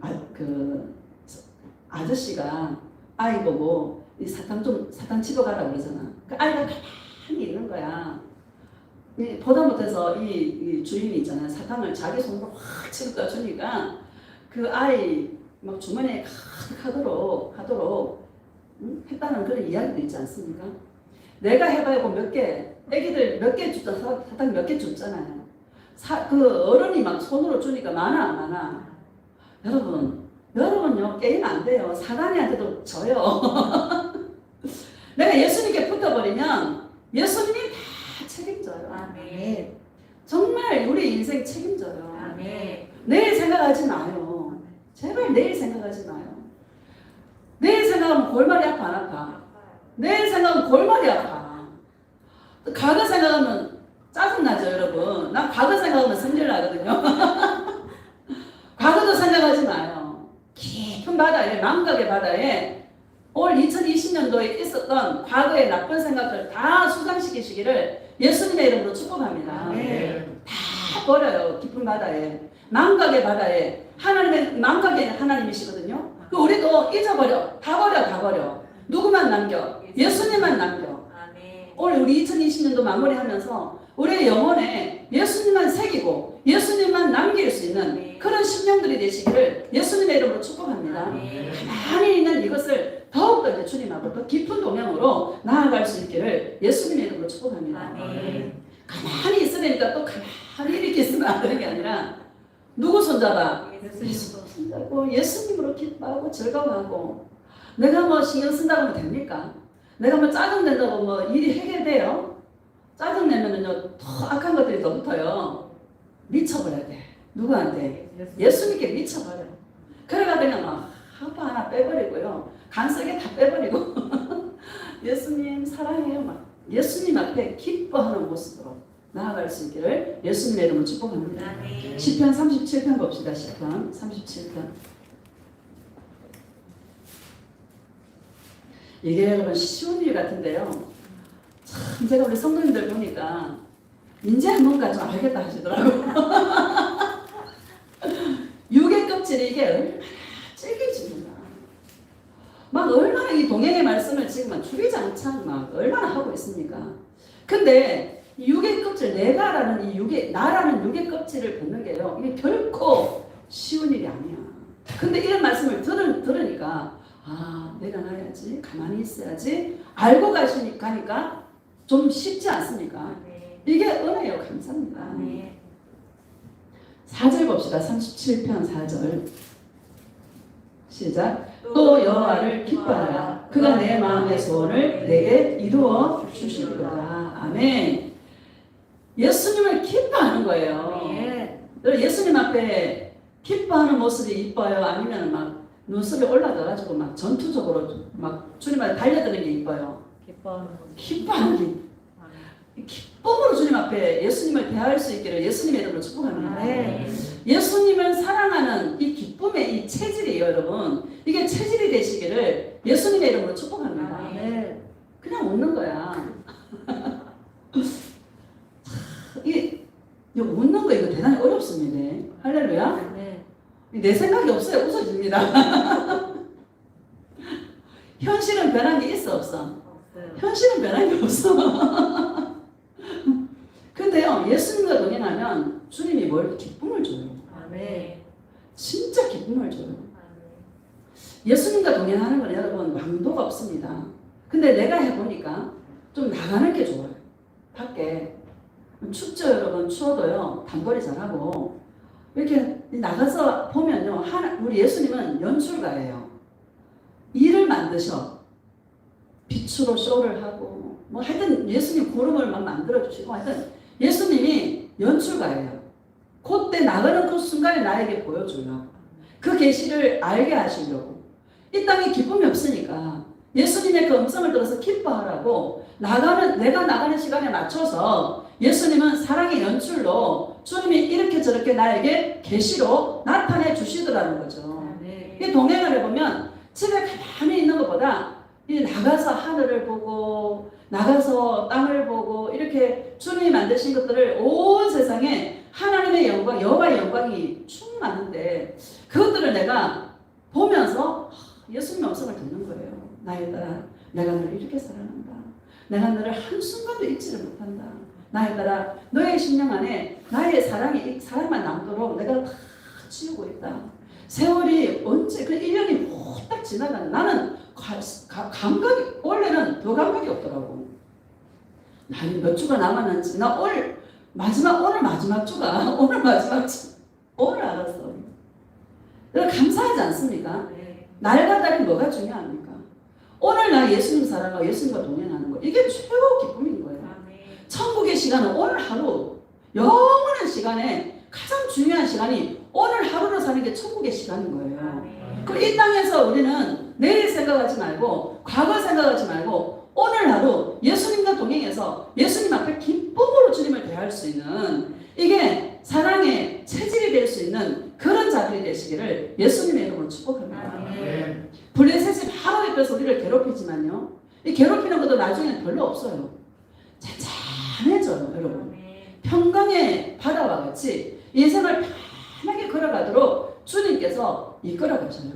아저씨가 아이 보고 이 사탕 집어가라 그러잖아. 그 아이가 가만히 있는 거야. 보다 못해서 이 주인이 있잖아요. 사탕을 자기 손으로 확 집어 주니까 그 아이 막 주머니에 가득하도록 했다는 그런 이야기도 있지 않습니까? 내가 해봐야 몇 개, 애기들 몇 개 줬잖아. 사탕 몇 개 줬잖아요. 그 어른이 막 손으로 주니까 많아 안 많아? 여러분요 게임 안 돼요. 사단이한테도 져요. 내가 예수님께 붙어버리면 예수님이 다 책임져요. 아멘. 정말 우리 인생 책임져요. 아멘. 내일 생각하지 마요. 제발 내일 생각하지 마요. 내일 생각하면 골말이 아파 안 아파? 내일 생각하면 골말이 아파. 과거 생각하면 짜증나죠, 여러분. 난 과거 생각하면 성질 나거든요. 과거도 생각하지 마요. 깊은 바다에, 망각의 바다에 올 2020년도에 있었던 과거의 나쁜 생각들 다 수장시키시기를 예수님의 이름으로 축복합니다. 다 버려요. 깊은 바다에, 망각의 바다에. 하나님의 망각의 하나님이시거든요. 그 우리도 잊어버려. 다 버려, 다 버려. 누구만 남겨? 예수님만 남겨. 오늘 우리 2020년도 마무리하면서 우리의 영혼에 예수님만 새기고 예수님만 남길 수 있는 그런 심령들이 되시기를 예수님의 이름으로 축복합니다. 가만히 있는 이것을 더욱더 이제 주님하고 더 깊은 동향으로 나아갈 수 있기를 예수님의 이름으로 축복합니다. 가만히 있으려니까 또 가만히 이렇게 있으면 안 되는 게 아니라 누구 손잡아? 예수 손잡고 예수님으로 기뻐하고 즐거워하고. 내가 뭐 신경 쓴다고 하면 됩니까? 내가 뭐 짜증낸다고 뭐 일이 해결돼요? 짜증내면은요 더 악한 것들이 더 붙어요. 미쳐버려야 돼. 누구한테? 예수님께 미쳐버려. 그래가 그냥 막 하파 하나 빼버리고요. 간섭게 다 빼버리고 예수님 사랑해요. 막 예수님 앞에 기뻐하는 모습으로 나아갈 수 있기를 예수님의 이름으로 축복합니다. 시편 37편 봅시다. 시편 37편. 이게 여러분 쉬운 일 같은데요. 참 제가 우리 성도님들 보니까 이제 뭔가 좀 알겠다 하시더라고요. 육의 껍질이 이게 얼마나 질겨집니다. 막 얼마나 이 동행의 말씀을 지금 주리장창 막 얼마나 하고 있습니까? 근데 육의 껍질, 내가라는 이 육의, 나라는 육의 껍질을 벗는 게요. 이게 결코 쉬운 일이 아니야. 근데 이런 말씀을 들으니까 아, 내가 나야지, 가만히 있어야지, 알고 가니까 좀 쉽지 않습니까? 이게 은혜요. 감사합니다. 4절 봅시다. 37편 4절. 시작. 또 여호와를 기뻐하라. 그가 내 마음의 소원을 내게 이루어 주시리로다. 아멘. 예수님을 기뻐하는 거예요. 예수님 앞에 기뻐하는 모습이 이뻐요? 아니면 막 눈썹이 올라가가지고 막 전투적으로 막 주님 앞에 달려드는 게 이뻐요? 기뻐하는 게. 기쁨으로 주님 앞에 예수님을 대할 수 있기를 예수님의 이름으로 축복합니다. 예수님을 사랑하는 이 기쁨의 이 체질이에요, 여러분. 이게 체질이 되시기를 예수님의 이름으로 축복합니다. 그냥 웃는 거야. 이게 웃는 거 이거 대단히 어렵습니다. 할렐루야. 내 생각이 없어요. 웃어집니다. 현실은 변한 게 있어, 없어? 현실은 변한 게 없어. 근데요, 예수님과 동행하면 주님이 뭘 기쁨을 줘요. 진짜 기쁨을 줘요. 예수님과 동행하는 건 여러분 왕도가 없습니다. 근데 내가 해보니까 좀 나가는 게 좋아요. 밖에 춥죠, 여러분. 추워도요 단거리 잘하고 이렇게 나가서 보면요, 우리 예수님은 연출가예요. 일을 만드셔. 빛으로 쇼를 하고 뭐 하여튼 예수님 구름을 막 만들어주시고 하여튼 예수님이 연출가예요. 그때 나가는 그 순간에 나에게 보여주려고, 그 계시를 알게 하시려고. 이 땅에 기쁨이 없으니까 예수님의 그 음성을 들어서 기뻐하라고 내가 나가는 시간에 맞춰서 예수님은 사랑의 연출로 주님이 이렇게 저렇게 나에게 계시로 나타내 주시더라는 거죠. 이 동행을 해보면 집에 가만히 있는 것보다 나가서 하늘을 보고 나가서 땅을 보고 이렇게 주님이 만드신 것들을 온 세상에 하나님의 영광, 여호와의 영광이 충만한데 그것들을 내가 보면서 예수님의 음성을 듣는 거예요. 나의 딸아, 내가 너를 이렇게 사랑한다. 내가 너를 한순간도 잊지를 못한다. 나의 딸아, 너의 심령 안에 나의 사랑만 남도록 내가 다 지우고 있다. 세월이 언제, 그 1년이 후딱 지나가는, 나는 감각이, 원래는 더 감각이 없더라고. 나는 몇 주가 남았는지, 나 오늘 마지막 주가, 오늘 알았어. 여러분 감사하지 않습니까? 날과 달이 뭐가 중요합니까? 오늘 나 예수님 사랑하고 예수님과 동행하는 거, 이게 최고 기쁨인 거예요. 천국의 시간은 오늘 하루, 영원한 시간에 가장 중요한 시간이 오늘 하루로 사는 게 천국의 시간인 거예요. 그럼 이 땅에서 우리는 내일 생각하지 말고 과거 생각하지 말고 오늘 하루 예수님과 동행해서 예수님 앞에 들여서 우리를 괴롭히지만요. 이 괴롭히는 것도 나중에는 별로 없어요. 잔잔해져요, 여러분. 평강의 바다와 같이 인생을 편하게 걸어가도록 주님께서 이끌어 가셔요.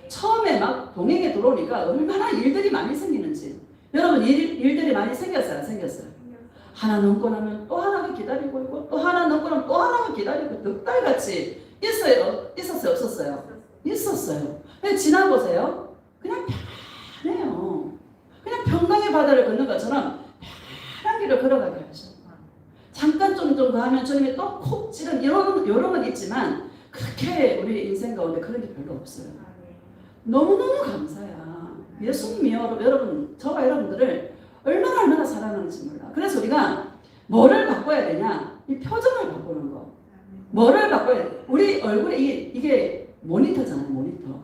처음에 막 동행에 들어오니까 얼마나 일들이 많이 생기는지. 여러분 일들이 많이 생겼어요, 안 생겼어요? 하나 넘고 나면 또 하나가 기다리고 있고 또 하나 넘고 나면 또 하나가 기다리고 넉달같이 있었어요, 없었어요? 있었어요. 근데 지나보세요. 그냥 편해요. 그냥 평강의 바다를 걷는 것처럼 편한 길을 걸어가게 하죠. 잠깐 정도 하면 주님이 또 콕 찌른 이런 건 있지만 그렇게 우리 인생 가운데 그런 게 별로 없어요. 너무너무 감사야. 예수님이 여러분, 저와 여러분들을 얼마나 사랑하는지 몰라. 그래서 우리가 뭐를 바꿔야 되냐? 이 표정을 바꾸는 거. 뭐를 바꿔야 돼? 우리 얼굴에 이게 모니터잖아요, 모니터.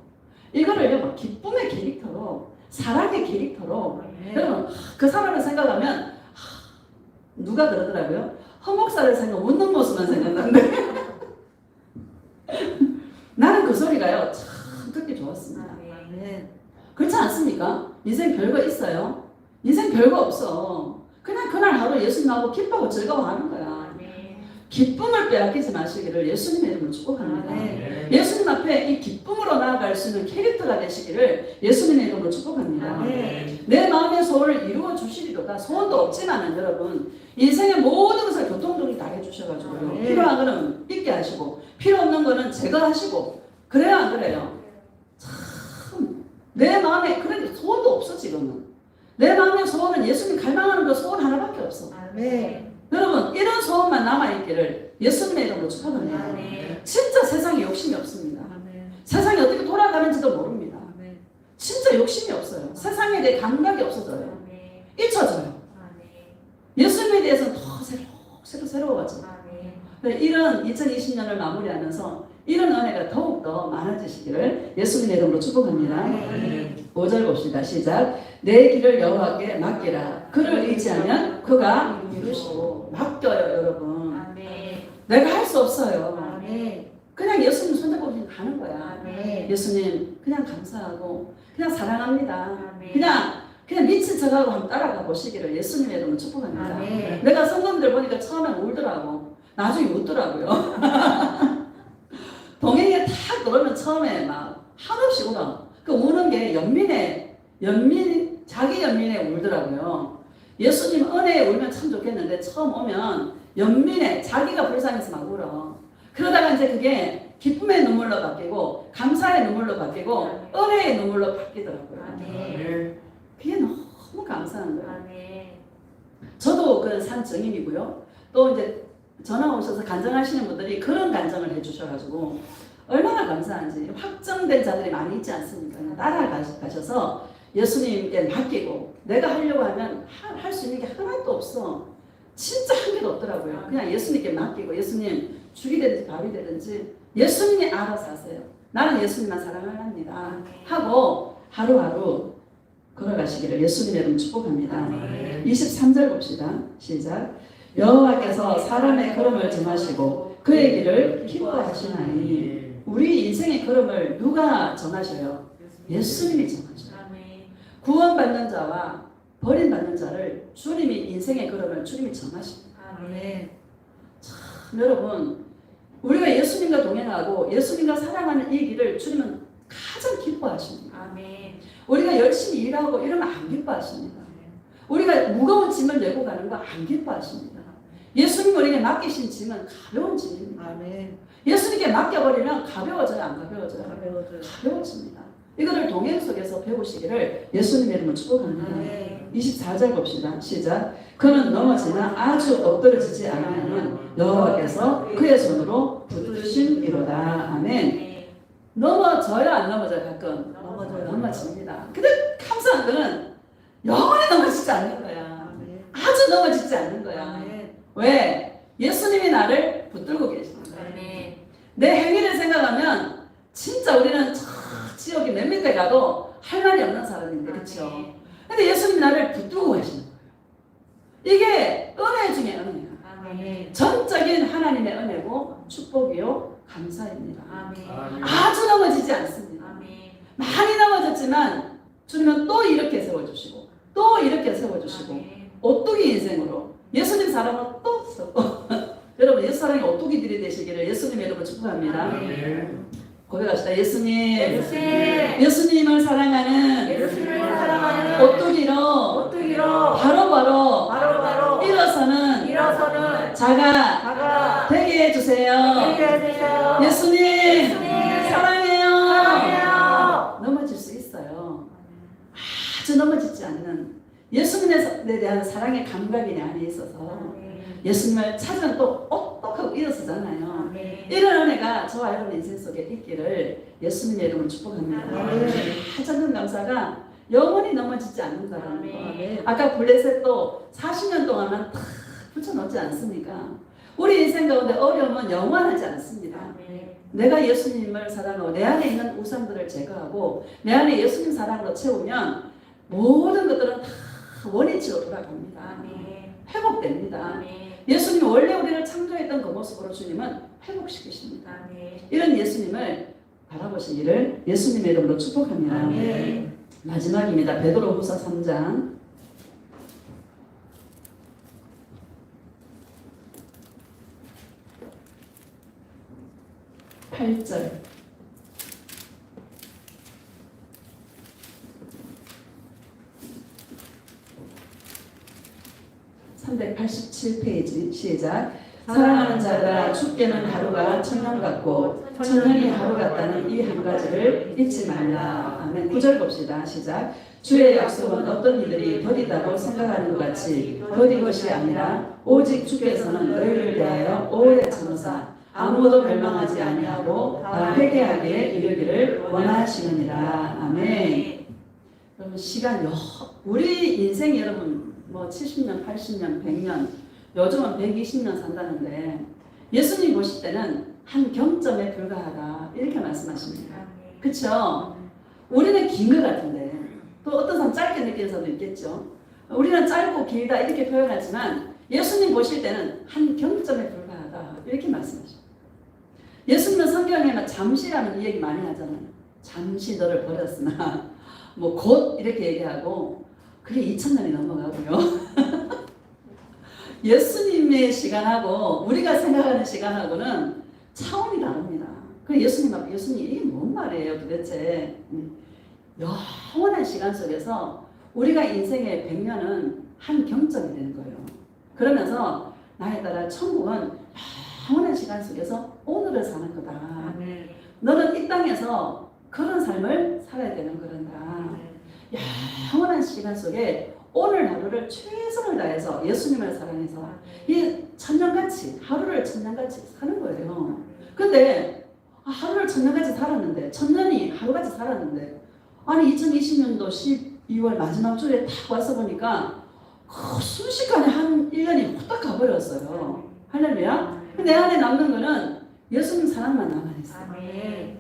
이거를 뭐 기쁨의 캐릭터로, 사랑의 캐릭터로, 여러분, 그 사람을 생각하면, 누가 그러더라고요? 허목사를 웃는 모습만 생각나는데. 나는 그 소리가요, 참 듣기 좋았습니다. 그렇지 않습니까? 인생 별거 있어요? 인생 별거 없어. 그냥 그날 하루 예수님하고 기뻐하고 즐거워하는 거야. 기쁨을 빼앗기지 마시기를 예수님의 이름으로 축복합니다. 예수님 앞에 이 기쁨으로 나아갈 수 있는 캐릭터가 되시기를 예수님의 이름으로 축복합니다. 내 마음의 소원을 이루어 주시리로다. 소원도 없지만은 여러분 인생의 모든 것을 교통정리 다 해주셔가지고요. 필요한 거는 있게 하시고 필요 없는 거는 제거하시고 그래요, 안 그래요? 참 내 마음에 그런데 소원도 없어 지금은. 내 마음의 소원은 예수님 갈망하는 그 소원 하나밖에 없어. 여러분 이런 소원만 남아있기를 예수님의 이름으로 축복합니다. 진짜 세상에 욕심이 없습니다. 세상이 어떻게 돌아가는지도 모릅니다. 진짜 욕심이 없어요. 세상에 대해 감각이 없어져요. 잊혀져요. 예수님에 대해서는 더 새로워져. 이런 2020년을 마무리하면서 이런 은혜가 더욱더 많아지시기를 예수님의 이름으로 축복합니다. 5절 봅시다. 시작. 내 길을 여호와께 맡기라. 그를 의지하면 그가 이루시고. 맡겨요, 여러분. 내가 할 수 없어요. 그냥 예수님 손잡고 가는 거야. 예수님 그냥 감사하고 그냥 사랑합니다. 그냥 미친 척하고 한번 따라가 보시기를 예수님의 이름으로 축복합니다. 내가 성도님들 보니까 처음엔 울더라고. 나중에 웃더라고요. 동행에 탁 들어오면 처음에 막 한없이 울어. 그 우는 게 자기 연민에 울더라고요. 예수님 은혜에 울면 참 좋겠는데 처음 오면 연민에 자기가 불쌍해서 막 울어. 그러다가 이제 그게 기쁨의 눈물로 바뀌고 감사의 눈물로 바뀌고 은혜의 눈물로 바뀌더라고요. 그게 너무 감사한 거예요. 저도 그 산 증인이고요. 또 이제 전화 오셔서 간증하시는 분들이 그런 간증을 해주셔가지고 얼마나 감사한지. 확정된 자들이 많이 있지 않습니까? 따라가셔서 예수님께 맡기고 내가 하려고 하면 할 수 있는 게 하나도 없어. 진짜 한 개도 없더라고요. 그냥 예수님께 맡기고 예수님 죽이 되든지 밥이 되든지 예수님이 알아서 하세요. 나는 예수님만 사랑합니다 하고 하루하루 걸어가시기를 예수님의 이름 축복합니다. 23절 봅시다. 시작. 여호와께서 사람의 걸음을 정하시고 그의 길을 기뻐하시나니. 우리 인생의 걸음을 누가 정하셔요? 예수님이 정하셔요. 구원받는 자와 버림받는 자를 주님이 인생의 걸음을 주님이 정하십니다. 참 여러분 우리가 예수님과 동행하고 예수님과 사랑하는 이 길을 주님은 가장 기뻐하십니다. 우리가 열심히 일하고 이러면 안 기뻐하십니다. 우리가 무거운 짐을 내고 가는 거 안 기뻐하십니다. 예수님 우리에게 맡기신 짐은 가벼운 짐입니다. 예수님께 맡겨버리면 가벼워져요, 안 가벼워져요? 가벼워집니다. 이거를 동행 속에서 배우시기를 예수님의 이름으로 축복합니다. 24절 봅시다. 시작. 그는 넘어지나 아주 엎드러지지 않으면 여호와께서 그의 손으로 붙드심이로다. 아멘. 넘어져요, 안 넘어져요? 가끔 넘어집니다. 근데 감사한 거는 영원히 넘어지지 않는 거야. 아주 넘어지지 않는 거야. 왜? 예수님이 나를 붙들고 계시는 거야. 내 행위를 생각하면 진짜 우리는 저 지역이 몇 미터 가도 할 말이 없는 사람인데, 그렇죠? 근데 예수님이 나를 붙들고 계시는 거예요. 이게 은혜 중에 은혜야. 전적인 하나님의 은혜고 축복이요 감사입니다. 아주 넘어지지 않습니다. 많이 넘어졌지만 주님은 또 이렇게 세워주시고 또 이렇게 세워주시고 오뚜기 인생으로 예수님 사랑으로 또 세워. 여러분 예수 사랑의 오뚜기들이 되시기를 예수님의 이름으로 축복합니다. 고백합시다. 예수님을 사랑하는 오뚜기로 바로 일어서는 자가 되게 해주세요. 예수님 사랑해요. 넘어질 수 있어요. 아주 넘어지지 않는 예수님에 대한 사랑의 감각이 내 안에 있어서 예수님을 찾으면 또 똑똑하고 일어서잖아요. 이런 은혜가 저와 여러분 인생 속에 있기를 예수님의 이름으로 축복합니다. 하찮은 감사가 영원히 넘어지지 않는다는 거. 아까 블레셋도 40년 동안은 다 붙여놓지 않습니까? 우리 인생 가운데 어려움은 영원하지 않습니다. 내가 예수님을 사랑하고 내 안에 있는 우상들을 제거하고 내 안에 예수님 사랑으로 채우면 모든 것들은 다 원위치로 돌아갑니다. 회복됩니다. 예수님이 원래 우리를 창조했던 그 모습으로 주님은 회복시키십니다. 이런 예수님을 바라보시기를 예수님의 이름으로 축복합니다. 마지막입니다. 베드로후서 3장 8절 387페이지 시작. 사랑하는 자가 죽게는 하루가 천년 같고 천년이 하루 같다는 이 한 가지를 잊지 말라. 아멘. 9절 봅시다. 시작. 주의 약속은 어떤 이들이 더디다고 생각하는 것 같이 더딘 것이 아니라 오직 주께서는 너희를 대하여 오래 참으사 아무도 멸망하지 아니하고 다 회개하게 이르기를 원하시느니라. 아멘. 여러분 시간 우리 인생 여러분 뭐 70년, 80년, 100년, 요즘은 120년 산다는데 예수님 보실 때는 한 경점에 불과하다 이렇게 말씀하십니다. 그렇죠? 우리는 긴 것 같은데 또 어떤 사람 짧게 느끼는 사람도 있겠죠. 우리는 짧고 길다 이렇게 표현하지만 예수님 보실 때는 한 경점에 불과하다 이렇게 말씀하십니다. 예수님은 성경에는 잠시라는 이 얘기 많이 하잖아요. 잠시 너를 버렸으나 뭐 곧 이렇게 얘기하고 그게 2000년이 넘어가고요. 예수님의 시간하고 우리가 생각하는 시간하고는 차원이 다릅니다. 그 예수님 앞에 예수님 이게 뭔 말이에요 도대체. 영원한 시간 속에서 우리가 인생의 100년은 한 경점이 되는 거예요. 그러면서 나에 따라 천국은 영원한 시간 속에서 오늘을 사는 거다. 너는 이 땅에서 그런 삶을 살아야 되는 거란다. 영원한 시간 속에 오늘 하루를 최선을 다해서 예수님을 사랑해서 이 천년같이 하루를 천년같이 사는 거예요. 근데 하루를 천년같이 살았는데 천년이 하루같이 살았는데 아니 2020년도 12월 마지막 주에 딱 와서 보니까 순식간에 한 1년이 후딱 가버렸어요. 할렐루야. 내 안에 남는 거는 예수님 사랑만 남아있어요.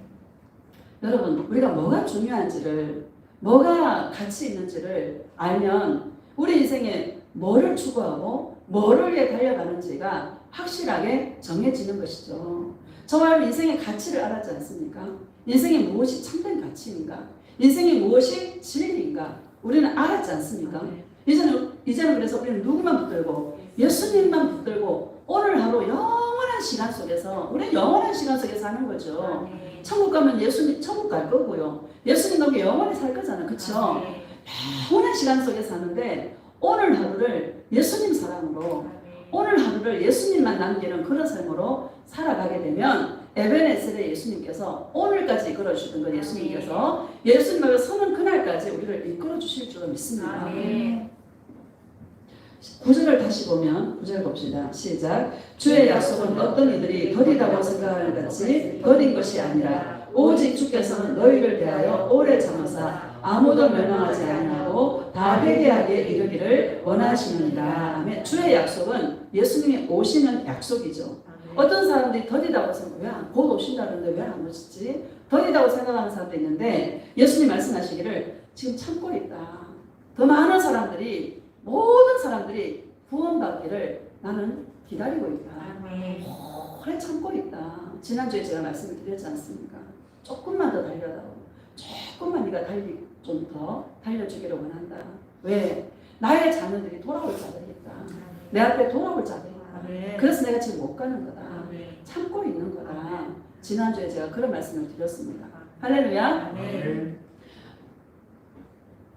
여러분 우리가 뭐가 중요한지를 뭐가 가치 있는지를 알면 우리 인생에 뭐를 추구하고 뭐를 위해 달려가는지가 확실하게 정해지는 것이죠. 저와 인생의 가치를 알았지 않습니까? 인생에 무엇이 참된 가치인가? 인생에 무엇이 진리인가? 우리는 알았지 않습니까? 이제는 그래서 우리는 누구만 붙들고 예수님만 붙들고 오늘 하루 영원한 시간 속에서 우리는 영원한 시간 속에 사는 거죠. 천국 가면 예수님 천국 갈 거고요. 예수님 가면 영원히 살 거잖아요. 그렇죠? 영원한 시간 속에 사는데 오늘 하루를 예수님 사랑으로 오늘 하루를 예수님만 남기는 그런 삶으로 살아가게 되면 에베네셀의 예수님께서 오늘까지 이끌어 주시던 그 예수님께서 예수님 앞에 서는 그날까지 우리를 이끌어 주실 줄 믿습니다. 9절을 다시 보면 9절 봅시다. 시작. 주의 약속은 어떤 이들이 더디다고 생각하는 것 같이 더딘 것이 아니라 오직 주께서는 너희를 대하여 오래 참으사 아무도 멸망하지 아니하고 다 회개하게 이르기를 원하시느니라. 아멘. 주의 약속은 예수님이 오시는 약속이죠. 어떤 사람들이 더디다고 생각해요. 곧 오신다는데 왜 안 오시지? 더디다고 생각하는 사람도 있는데 예수님 말씀하시기를 지금 참고 있다. 더 많은 사람들이 모든 사람들이 구원받기를 나는 기다리고 있다. 오래 참고 있다. 지난주에 제가 말씀을 드렸지 않습니까? 조금만 더 달려다오. 조금만 네가 좀 더 달려주기를 원한다. 왜? 나의 자녀들이 돌아올 자들이 있다. 내 앞에 돌아올 자들이 있다. 그래서 내가 지금 못 가는 거다. 참고 있는 거다. 지난주에 제가 그런 말씀을 드렸습니다. 할렐루야.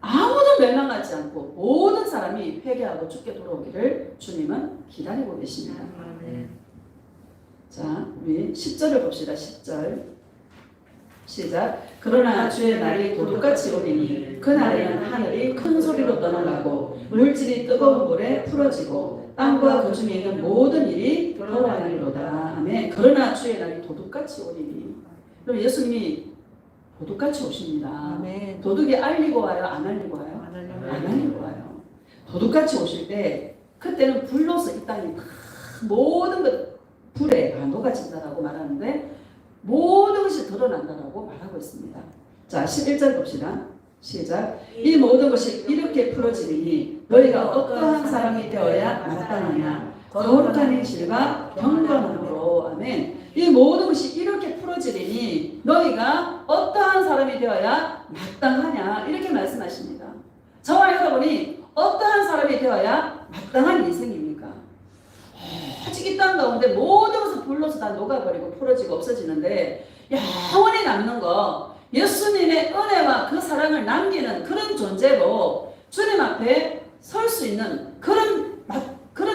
아무도 멸망하지 않고 모든 사람이 회개하고 주께 돌아오기를 주님은 기다리고 계십니다. 자, 우리 10절을 봅시다. 10절 시작. 그러나 주의 날이 도둑같이 오리니 그날에는 하늘이 큰 소리로 떠나가고 물질이 뜨거운 물에 풀어지고 땅과 그 중에 있는 모든 일이 더러하리로다. 아멘. 그러나 주의 날이 도둑같이 오리니. 그럼 예수님이 도둑같이 오십니다. 아멘. 도둑이 알리고 와요? 안 알리고 와요? 안 알리고 와요. 도둑같이 오실 때 그때는 불로서 이 땅이 모든 것 불에 반도가 진다라고 말하는데 모든 것이 드러난다라고 말하고 있습니다. 자, 11절 봅시다. 시작. 이 모든 것이 이렇게 풀어지니 너희가 어떠한 사람이 되어야 마땅하냐. 거룩한 행실과 경건함으로. 아멘. 이 모든 것이 이렇게 풀어지니 너희가 어떠한 사람이 되어야 마땅하냐. 이렇게 말씀하십니다. 저와 여러분이 어떠한 사람이 되어야 마땅한 인생입니까? 오직 이 땅 가운데 모든 것을 불러서 다 녹아버리고 풀어지고 없어지는데 영원히 남는 거 예수님의 은혜와 그 사랑을 남기는 그런 존재로 주님 앞에 설 수 있는 그런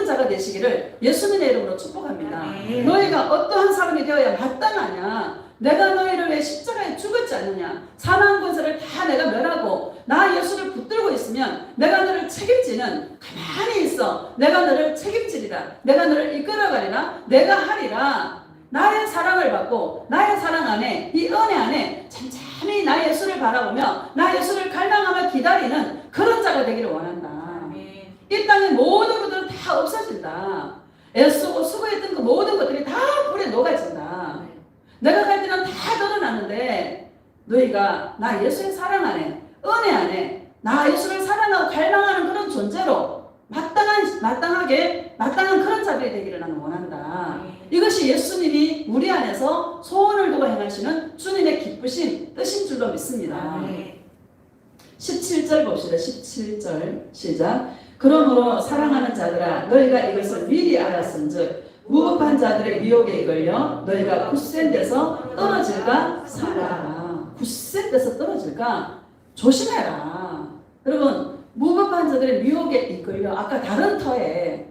자가 되시기를 예수님의 이름으로 축복합니다. 너희가 어떠한 사람이 되어야 마땅하냐. 내가 너희를 왜 십자가에 죽었지 않느냐. 사망 권세를 다 내가 멸하고 나 예수를 붙들고 있으면 내가 너를 책임지는 가만히 있어. 내가 너를 책임지리라. 내가 너를 이끌어가리라. 내가 하리라. 나의 사랑을 받고 나의 사랑 안에 이 은혜 안에 잠잠히 나 예수를 바라보며 나 예수를 갈망하며 기다리는 그런 자가 되기를 원한다. 이 땅의 모든 것들은 다 없어진다. 애쓰고 수고했던 그 모든 것들이 다 불에 녹아진다. 내가 갈 때는 다 드러나는데 너희가 나 예수의 사랑 안에 은혜 안에 나 예수를 사랑하고 갈망하는 그런 존재로 마땅한 그런 자들이 되기를 나는 원한다. 이것이 예수님이 우리 안에서 소원을 두고 행하시는 주님의 기쁘신 뜻인 줄로 믿습니다. 17절 봅시다. 17절 시작. 그러므로 사랑하는 자들아 너희가 이것을 미리 알았은즉 무법한 자들의 미혹에 이끌려 너희가 굳센 데서 떨어질까 삼가하라. 굳센 데서 떨어질까 조심해라. 여러분 무법한 자들의 미혹에 이끌려 아까 다른 터에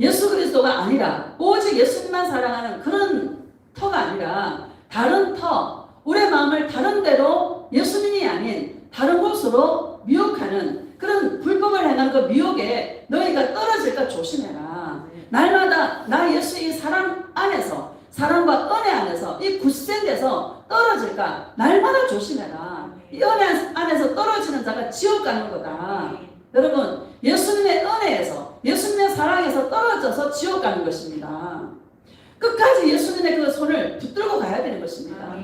예수 그리스도가 아니라 오직 예수님만 사랑하는 그런 터가 아니라 다른 터 우리의 마음을 다른 데로 예수님이 아닌 다른 곳으로 미혹하는 그런 불법을 행하는 그 미혹에 너희가 떨어질까 조심해라. 날마다 나 예수의 사랑 안에서 사랑과 은혜 안에서 이 굳센 데서 떨어질까 날마다 조심해라. 이 은혜 안에서 떨어지는 자가 지옥 가는 거다. 여러분 예수님의 은혜에서 예수님의 사랑에서 떨어져서 지옥 가는 것입니다. 끝까지 예수님의 그 손을 붙들고 가야 되는 것입니다.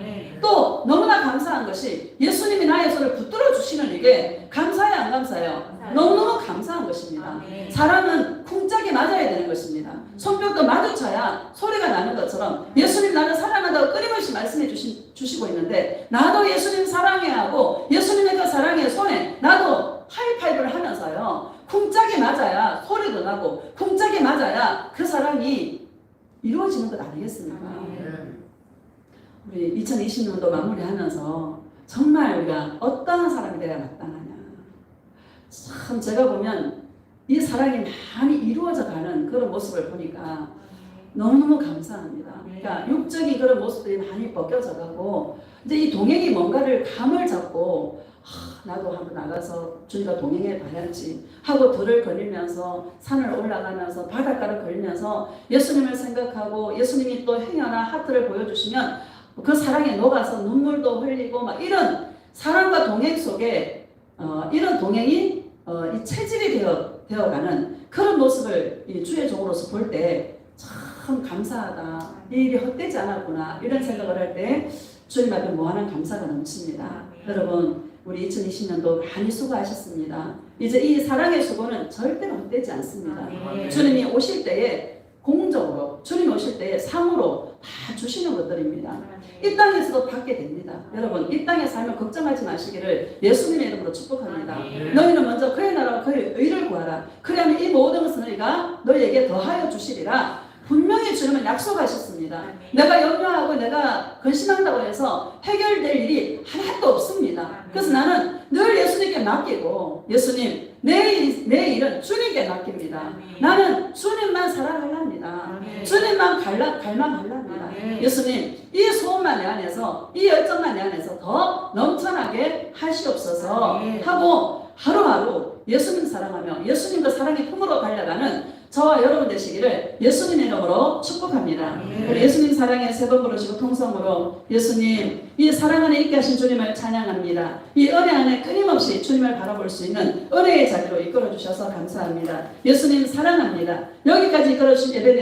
또 너무나 감사한 것이 예수님이 나의 손을 붙들어 주시는 이게 감사해요 안 감사해요? 너무너무 감사한 것입니다. 사랑은 쿵짝이 맞아야 되는 것입니다. 손뼉도 마주쳐야 소리가 나는 것처럼 예수님 나를 사랑한다고 끊임없이 말씀해 주시고 있는데 나도 예수님 사랑해야 하고 예수님의 그 사랑의 손에 나도 하이파이브를 하면서요 쿵짝이 맞아야 소리도 나고 쿵짝이 맞아야 그 사랑이 이루어지는 것 아니겠습니까? 우리 2020년도 마무리하면서 정말 우리가 어떠한 사람이 되어야 마땅하냐. 참 제가 보면 이 사랑이 많이 이루어져 가는 그런 모습을 보니까 너무너무 감사합니다. 그러니까 육적인 그런 모습들이 많이 벗겨져 가고 이제 이 동행이 뭔가를 감을 잡고 나도 한번 나가서 주님과 동행해 봐야지 하고 돌을 걸리면서 산을 올라가면서 바닷가를 걸리면서 예수님을 생각하고 예수님이 또 행여나 하트를 보여주시면 그 사랑에 녹아서 눈물도 흘리고 막 이런 사랑과 동행 속에 이런 동행이 이 체질이 되어가는 그런 모습을 이 주의 종으로서 볼 때 참 감사하다. 이 일이 헛되지 않았구나. 이런 생각을 할 때 주님 앞에 무한한 감사가 넘칩니다. 여러분 우리 2020년도 많이 수고하셨습니다. 이제 이 사랑의 수고는 절대로 헛되지 않습니다. 주님이 오실 때에 공적으로 주님 오실 때에 상으로 다 주시는 것들입니다. 이 땅에서도 받게 됩니다. 여러분 이 땅의 삶을 걱정하지 마시기를 예수님의 이름으로 축복합니다. 너희는 먼저 그의 나라와 그의 의를 구하라. 그러면 이 모든 것을 너희가 너희에게 더하여 주시리라. 분명히 주님은 약속하셨습니다. 내가 염려하고 내가 근심한다고 해서 해결될 일이 하나도 없습니다. 그래서 나는 늘 예수님께 맡기고 예수님 내 일은 주님께 맡깁니다. 나는 주님만 사랑하랍니다. 주님만 갈망하랍니다. 예수님 이 소원만 내 안에서 이 열정만 내 안에서 더 넘쳐나게 하시옵소서 하고 하루하루 예수님 사랑하며 예수님과 사랑의 품으로 달려가는 저와 여러분 되시기를 예수님의 이름으로 축복합니다. 우리 예수님 사랑의 세 번 부르시고 통성으로 예수님 이 사랑 안에 있게 하신 주님을 찬양합니다. 이 은혜 안에 끊임없이 주님을 바라볼 수 있는 은혜의 자리로 이끌어 주셔서 감사합니다. 예수님 사랑합니다. 여기까지 이끌어 주신 예배